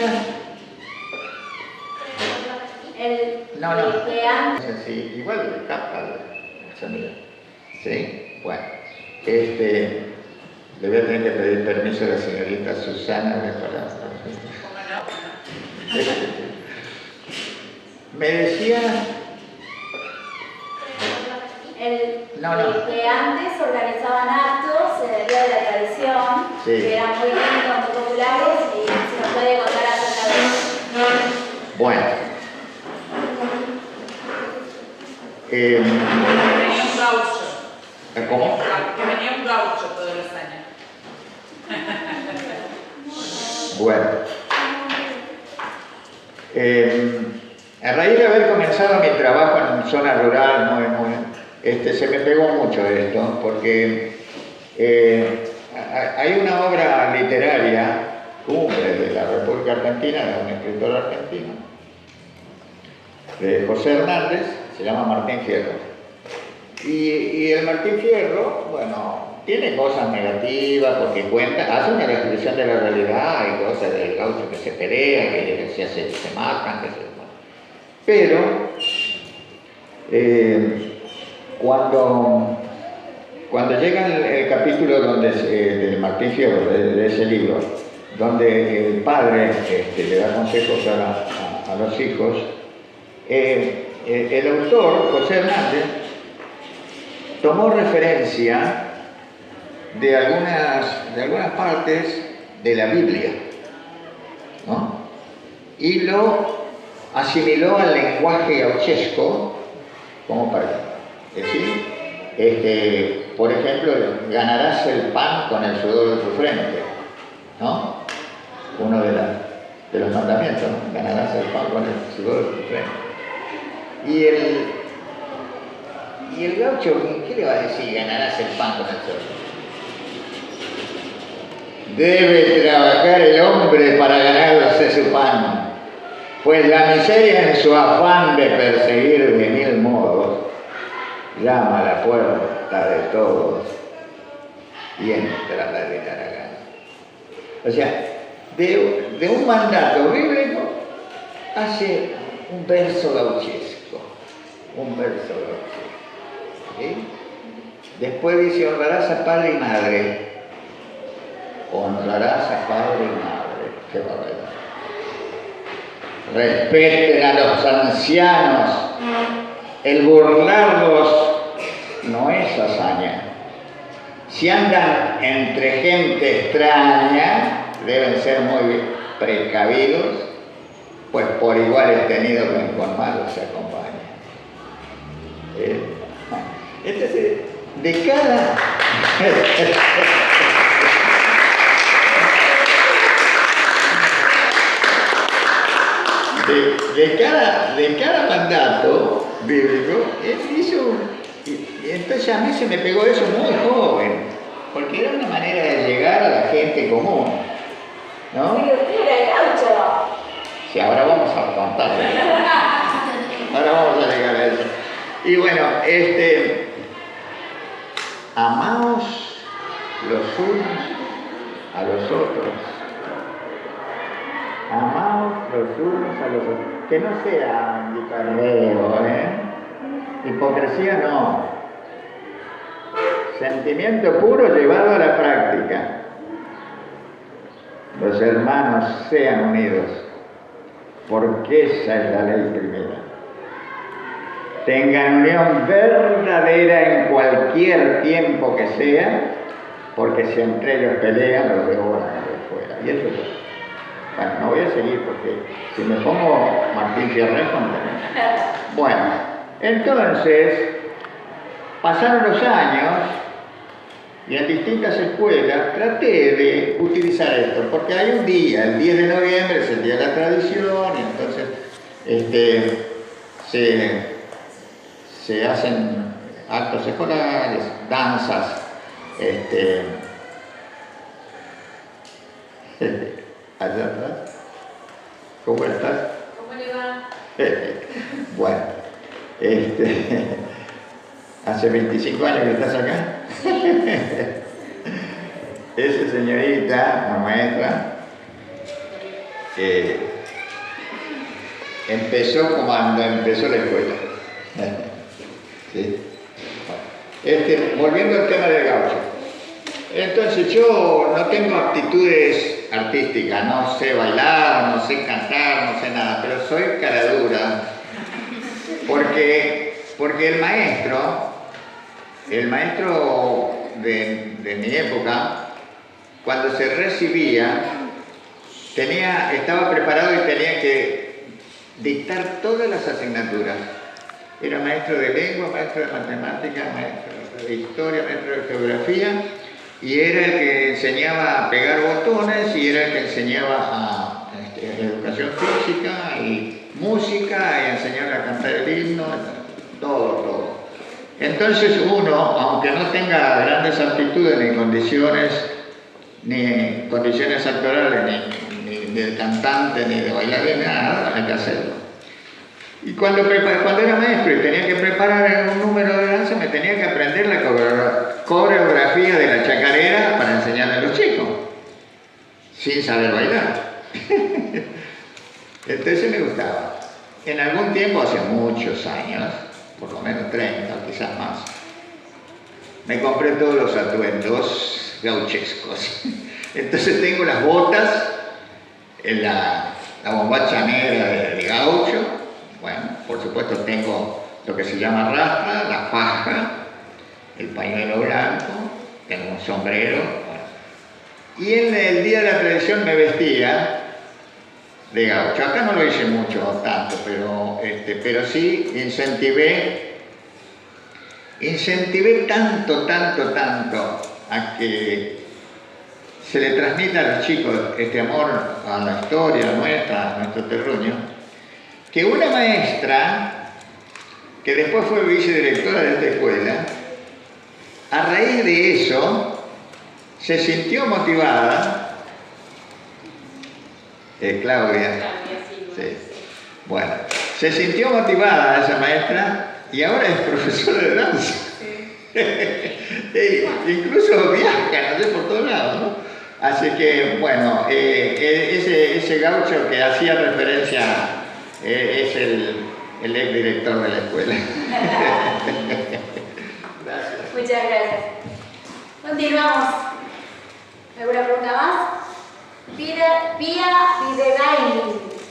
Que antes... Sí, igual le capta el sonido. ¿Sí? Bueno, le voy a tener que pedir permiso a la señorita Susana para... Me decía... Que antes organizaban actos en el Día de la Tradición, sí, que eran muy lindos, muy populares, y se nos puede contar acerca de eso. Bueno. Venía un gaucho. ¿Cómo? Que venía un gaucho todos los años. Bueno. A raíz de haber comenzado mi trabajo en zona rural, se me pegó mucho esto, porque hay una obra literaria, cumbre de la República Argentina, de un escritor argentino, de José Hernández, se llama Martín Fierro. Y el Martín Fierro, bueno, tiene cosas negativas porque hace una descripción de la realidad, hay cosas del gaucho que se pelea, que se matan, que se... Pero cuando llega el capítulo del Martín Fierro, de ese libro, donde el padre le da consejos a los hijos, el autor, José Hernández, tomó referencia de algunas partes de la Biblia, ¿no? Y lo asimiló al lenguaje gauchesco, como para decir, por ejemplo, ganarás el pan con el sudor de tu frente, ¿no? Uno de los mandamientos, ¿no? Ganarás el pan con el sudor de tu frente. Y el gaucho, ¿qué le va a decir? Ganarás el pan con el sudor. Debe trabajar el hombre para ganarse su pan. Pues la miseria en su afán de perseguir de mil modos llama a la puerta de todos y entra la de Aragán. O sea, de un mandato bíblico hace un verso gauchesco, ¿sí? Después dice, honrarás a padre y madre, honrarás a padre y madre, qué barbaridad. Respeten a los ancianos, el burlarlos no es hazaña. Si andan entre gente extraña, deben ser muy precavidos, pues por iguales tenidos con malos se acompañan. Entonces, de cada... De cada mandato bíblico, él hizo, y entonces a mí se me pegó eso muy joven, porque era una manera de llegar a la gente común, ¿no? Sí, ahora vamos a contar. Ahora vamos a llegar a eso. Y bueno, amaos los unos a los otros. Amaos los unos a los otros. Que no sea guitarreo, hipocresía no. Sentimiento puro llevado a la práctica. Los hermanos sean unidos, porque esa es la ley primera. Tengan unión verdadera en cualquier tiempo que sea, porque si entre ellos pelean, los devoran de fuera. Y eso es. Bueno, no voy a seguir porque si me pongo Martín Fierro, bueno, entonces pasaron los años y en distintas escuelas traté de utilizar esto, porque hay un día, el 10 de noviembre es el día de la tradición, y entonces se hacen actos escolares, danzas, allá atrás. ¿Cómo estás? ¿Cómo le va? Bueno, hace 25 años que estás acá. Esa señorita, la maestra, empezó cuando empezó la escuela. ¿Sí? Bueno, volviendo al tema del gaucho. Entonces yo no tengo aptitudes artísticas, no sé bailar, no sé cantar, no sé nada, pero soy cara dura, porque el maestro de mi época, cuando se recibía, estaba preparado y tenía que dictar todas las asignaturas. Era maestro de lengua, maestro de matemáticas, maestro de historia, maestro de geografía, y era el que enseñaba a pegar botones y era el que enseñaba educación física y música y enseñaba a cantar el himno, todo. Entonces uno, aunque no tenga grandes aptitudes ni condiciones actorales, ni de cantante, ni de bailarín, nada, hay que hacerlo. Y cuando era maestro y tenía que preparar un número de danza, me tenía que aprender la coreografía de la chacarera para enseñarle a los chicos, sin saber bailar. Entonces me gustaba. En algún tiempo, hace muchos años, por lo menos 30, quizás más, me compré todos los atuendos gauchescos. Entonces tengo las botas, la bombacha negra de gaucho. Bueno, por supuesto tengo lo que se llama rastra, la faja, el pañuelo blanco, tengo un sombrero. Bueno. Y en el día de la tradición me vestía de gaucho. Acá no lo hice mucho, tanto, pero sí incentivé tanto a que se le transmita a los chicos este amor a la historia nuestra, a nuestro terruño, que una maestra, que después fue vicedirectora de esta escuela, a raíz de eso, se sintió motivada, Claudia, sí. Bueno, se sintió motivada esa maestra y ahora es profesora de danza. Incluso viaja, no sé, por todos lados, ¿no? Así que, bueno, ese gaucho que hacía referencia es el ex director de la escuela. Gracias. Muchas gracias. Continuamos. ¿Alguna pregunta más? Pia Videgain,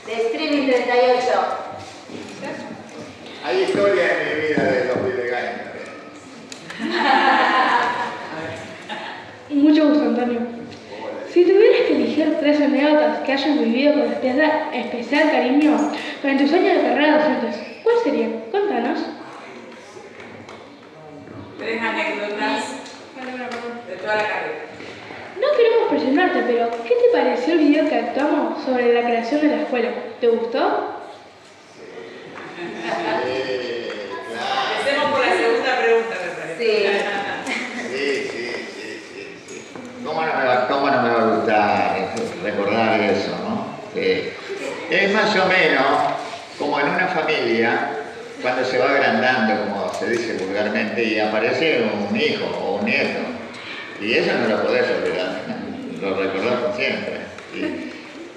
de Streaming 38. Hay historia en mi vida de los Videgain. Mucho gusto, Antonio. Si tuvieras que elegir 3 anécdotas que hayas vivido con especial cariño durante tus años de carrera docentes, ¿cuál sería? Cuéntanos. 3 anécdotas de toda la carrera. No queremos presionarte, pero ¿qué te pareció el video que actuamos sobre la creación de la escuela? ¿Te gustó? Empecemos por la segunda pregunta, me parece. Sí. ¿Cómo no me va a gustar recordar eso, no? Es más o menos como en una familia, cuando se va agrandando, como se dice vulgarmente, y aparece un hijo o un nieto. Y eso no lo podés olvidar, ¿no? Lo recordás por siempre.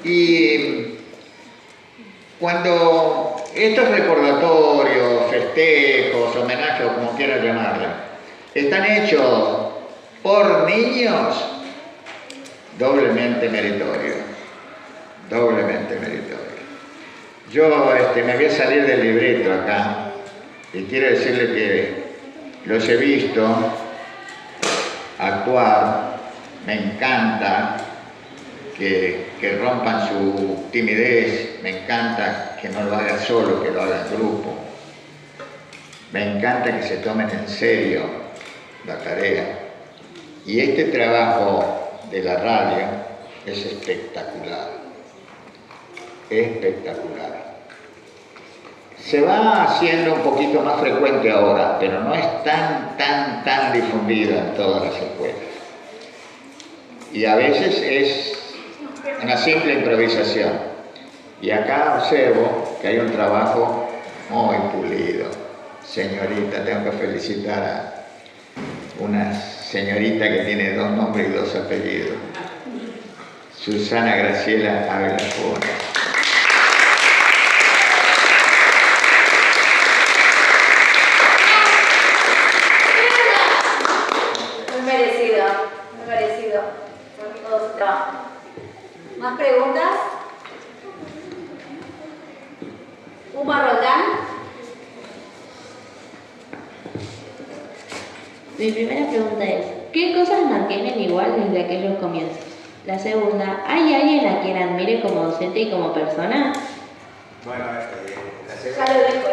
Y cuando estos recordatorios, festejos, homenajes o como quieras llamarlo, están hechos por niños, doblemente meritorio. Yo me voy a salir del libreto acá y quiero decirle que los he visto actuar, me encanta que rompan su timidez, me encanta que no lo hagan solo, que lo hagan en grupo, me encanta que se tomen en serio la tarea. Y este trabajo de la radio es espectacular, espectacular. Se va haciendo un poquito más frecuente ahora, pero no es tan difundida en todas las escuelas. Y a veces es una simple improvisación. Y acá observo que hay un trabajo muy pulido. Señorita, tengo que felicitar a una señorita que tiene 2 nombres y 2 apellidos. Susana Graciela Ávila Juárez. ¿Más preguntas? Uma Roldán. Mi primera pregunta es, ¿qué cosas mantienen igual desde aquellos comienzos? La segunda, ¿hay alguien a quien admire como docente y como persona? Bueno, ya lo dejo.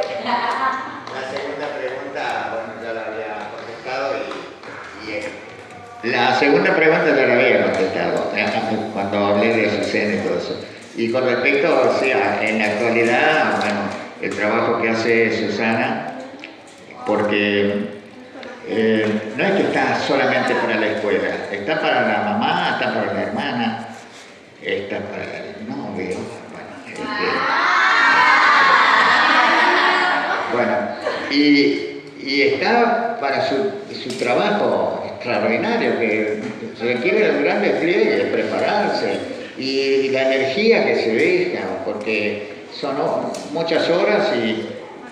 La segunda pregunta, bueno, ya la había contestado la segunda pregunta ya la había contestado cuando hablé de Azucena y todo eso. Y con respecto, o sea, en la actualidad, bueno, el trabajo que hace Susana, porque no es que está solamente para la escuela, está para la mamá, está para la hermana, está para el novio, bueno, y está para su trabajo extraordinario que requiere un gran despliegue, prepararse y la energía que se deja, porque son muchas horas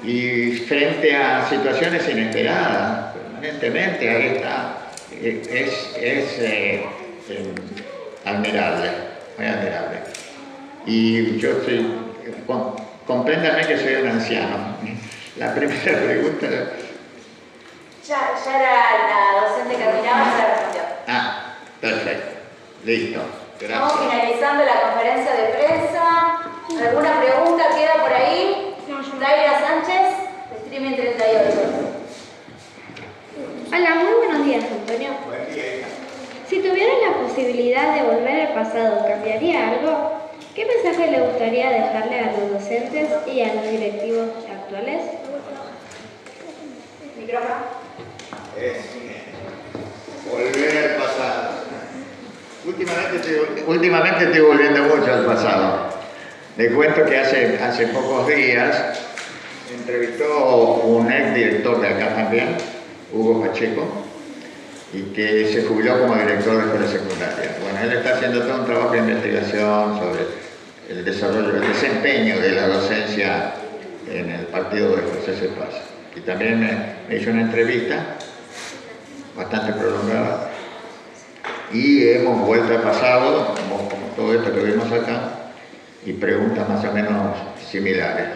y frente a situaciones inesperadas, permanentemente, ahí está, es admirable, muy admirable. Y yo compréndame que soy un anciano. La primera pregunta... Ya era la docente que terminaba, ya la respondió. Ah, perfecto. Listo. Gracias. Estamos finalizando la conferencia de prensa. ¿Alguna pregunta queda por ahí? Daira Sánchez, Streaming 38. Hola, muy buenos días, Antonio. Buen día. Si tuvieras la posibilidad de volver al pasado, ¿cambiaría algo? ¿Qué mensaje le gustaría dejarle a los docentes y a los directivos actuales? Micrófono. Volver al pasado. Últimamente estoy volviendo mucho al pasado. Le cuento que hace pocos días entrevistó un ex director de acá también, Hugo Pacheco, y que se jubiló como director de escuela secundaria. Bueno, él está haciendo todo un trabajo de investigación sobre el desarrollo, el desempeño de la docencia en el partido de José C. Paz. Y también me hizo una entrevista bastante prolongada y hemos vuelto al pasado, como todo esto que vimos acá, y preguntas más o menos similares.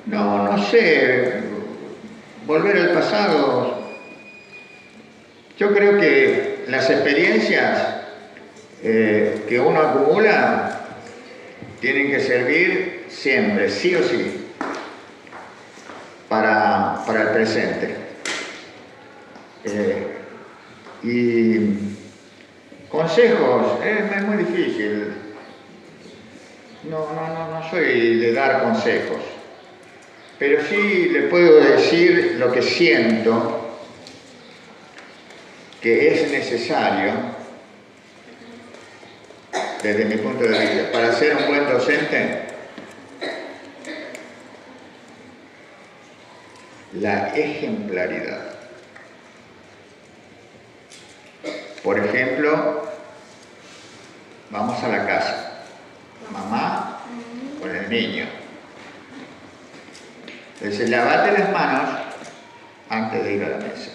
No sé, volver al pasado, yo creo que las experiencias que uno acumula tienen que servir siempre, sí o sí, para el presente. Y consejos, es muy difícil. No soy de dar consejos, pero sí le puedo decir lo que siento que es necesario desde mi punto de vista para ser un buen docente. La ejemplaridad. Por ejemplo, vamos a la casa, mamá con el niño. Entonces, lavate las manos antes de ir a la mesa.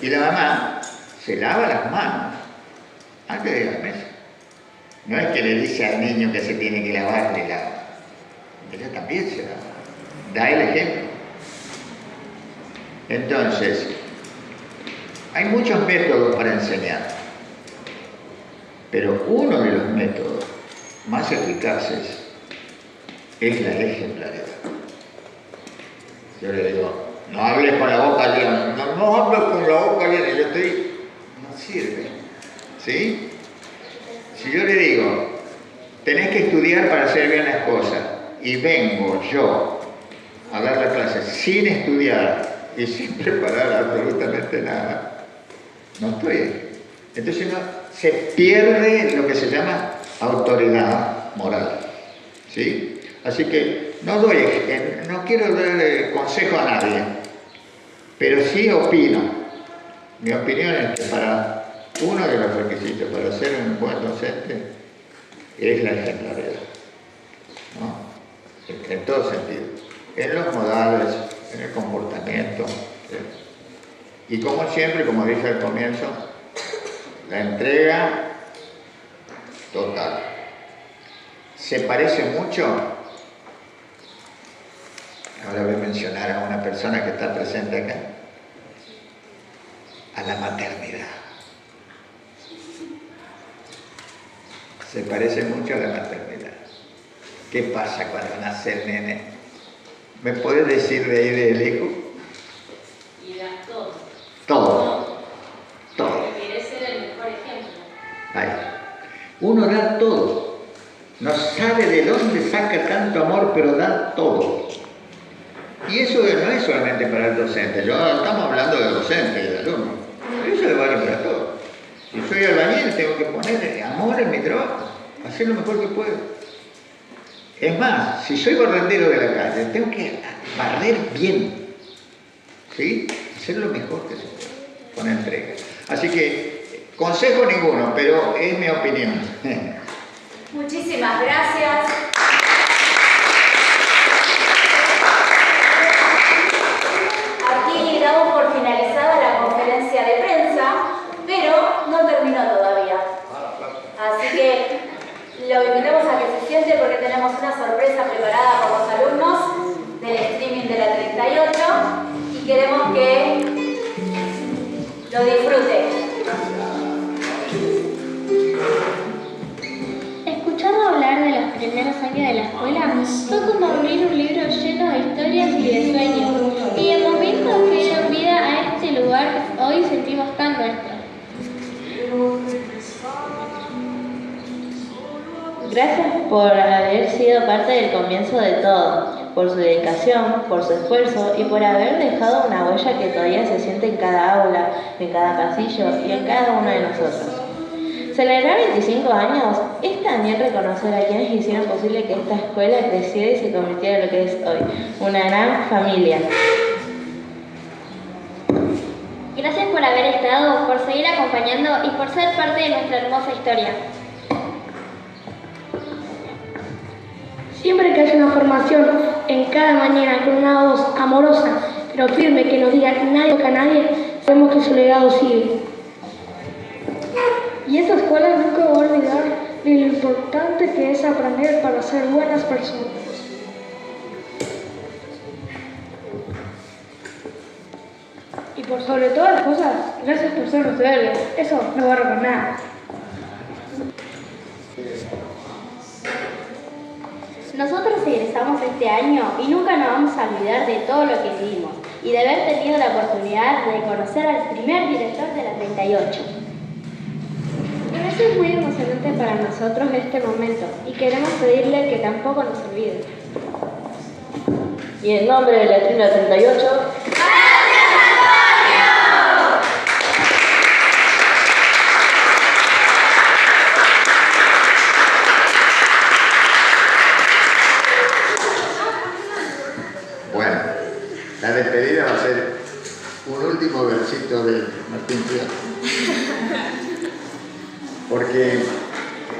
Y la mamá se lava las manos antes de ir a la mesa. No es que le dice al niño que se tiene que lavar, le lava. Ella también se lava. Da el ejemplo. Entonces, hay muchos métodos para enseñar, pero uno de los métodos más eficaces es la ejemplaridad. Yo le digo, no hables con la boca llena, no hables con la boca llena, no sirve, ¿sí? Si yo le digo, tenés que estudiar para hacer bien las cosas, y vengo yo a dar la clase sin estudiar y sin preparar absolutamente nada, no estoy. Entonces se pierde lo que se llama autoridad moral, ¿sí? Así que no quiero dar consejo a nadie, pero sí opino. Mi opinión es que para uno de los requisitos para ser un buen docente es la ejemplaridad, ¿no? En todo sentido, en los modales, en el comportamiento, ¿sí? Y como siempre, como dije al comienzo, la entrega total. ¿Se parece mucho? Ahora voy a mencionar a una persona que está presente acá. A la maternidad. Se parece mucho a la maternidad. ¿Qué pasa cuando nace el nene? ¿Me puedes decir de ahí de lejos? Y das todo. Todo. Todo. Porque querés ser el mejor ejemplo. Ahí. Uno da todo. No sabe de dónde saca tanto amor, pero da todo. Y eso no es solamente para el docente. Estamos hablando de docente y de alumno. Eso vale para todo. Si soy albañil, tengo que poner amor en mi trabajo. Hacer lo mejor que puedo. Es más, si soy barrendero de la calle, tengo que barrer bien. ¿Sí? Hacer lo mejor que se puede, con entrega. Así que, consejo ninguno, pero es mi opinión. Muchísimas gracias. Aquí damos por finalizada la conferencia de prensa, pero no terminó todavía. Así que lo invitamos a que se siente porque tenemos una sorpresa preparada por los alumnos del streaming de la 38 y queremos que lo disfruten. Escuchando hablar de los primeros años de la escuela fue como abrir un libro lleno de historias y de sueños, y de momentos que dieron vida a este lugar que hoy sentimos tan nuestro. Gracias por haber sido parte del comienzo de todo, por su dedicación, por su esfuerzo y por haber dejado una huella que todavía se siente en cada aula, en cada pasillo y en cada uno de nosotros. Celebrar 25 años es también reconocer a quienes hicieron posible que esta escuela creciera y se convirtiera en lo que es hoy, una gran familia. Gracias por haber estado, por seguir acompañando y por ser parte de nuestra hermosa historia. Siempre que haya una formación en cada mañana con una voz amorosa pero firme que nos diga nadie toca a nadie, sabemos que su legado sigue. Y esta escuela nunca va a olvidar de lo importante que es aprender para ser buenas personas. Y por sobre todas las cosas, gracias por ser ustedes. Eso no borro con nada. Nosotros egresamos este año y nunca nos vamos a olvidar de todo lo que vivimos y de haber tenido la oportunidad de conocer al primer director de la 38. Por eso es muy emocionante para nosotros este momento y queremos pedirle que tampoco nos olvide. Y en nombre de la Trina 38, Bueno, la despedida va a ser un último versito de Martín Fierro. Porque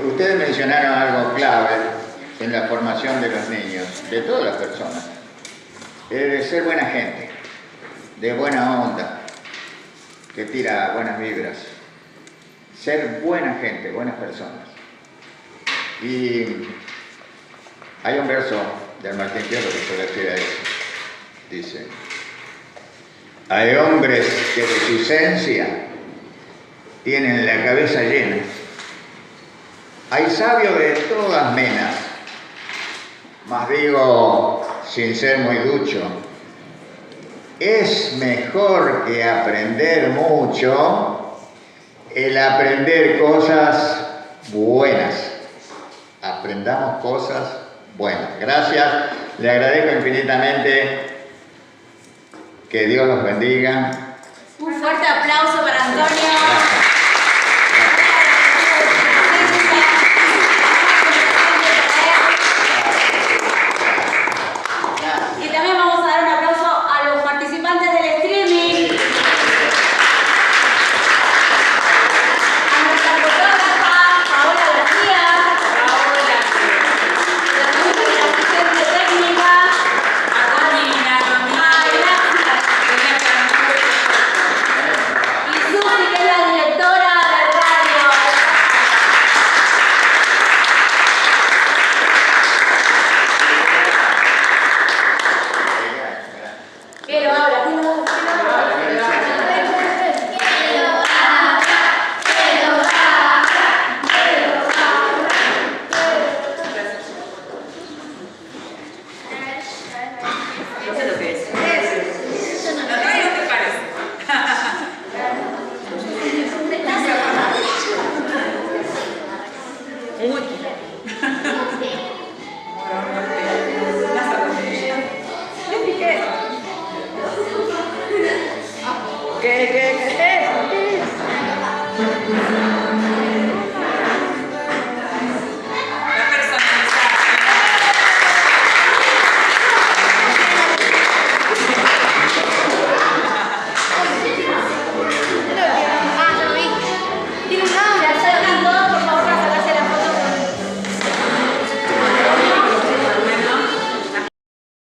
ustedes mencionaron algo clave en la formación de los niños, de todas las personas. De ser buena gente, de buena onda, que tira buenas vibras. Ser buena gente, buenas personas. Y hay un verso del Martín Fierro que se refiere a eso. Dice: hay hombres que de su esencia tienen la cabeza llena. Hay sabios de todas menas, mas digo, sin ser muy ducho, es mejor que aprender mucho el aprender cosas buenas. Aprendamos cosas buenas. Gracias, le agradezco infinitamente. Que Dios los bendiga. Un fuerte aplauso para Antonio. Gracias.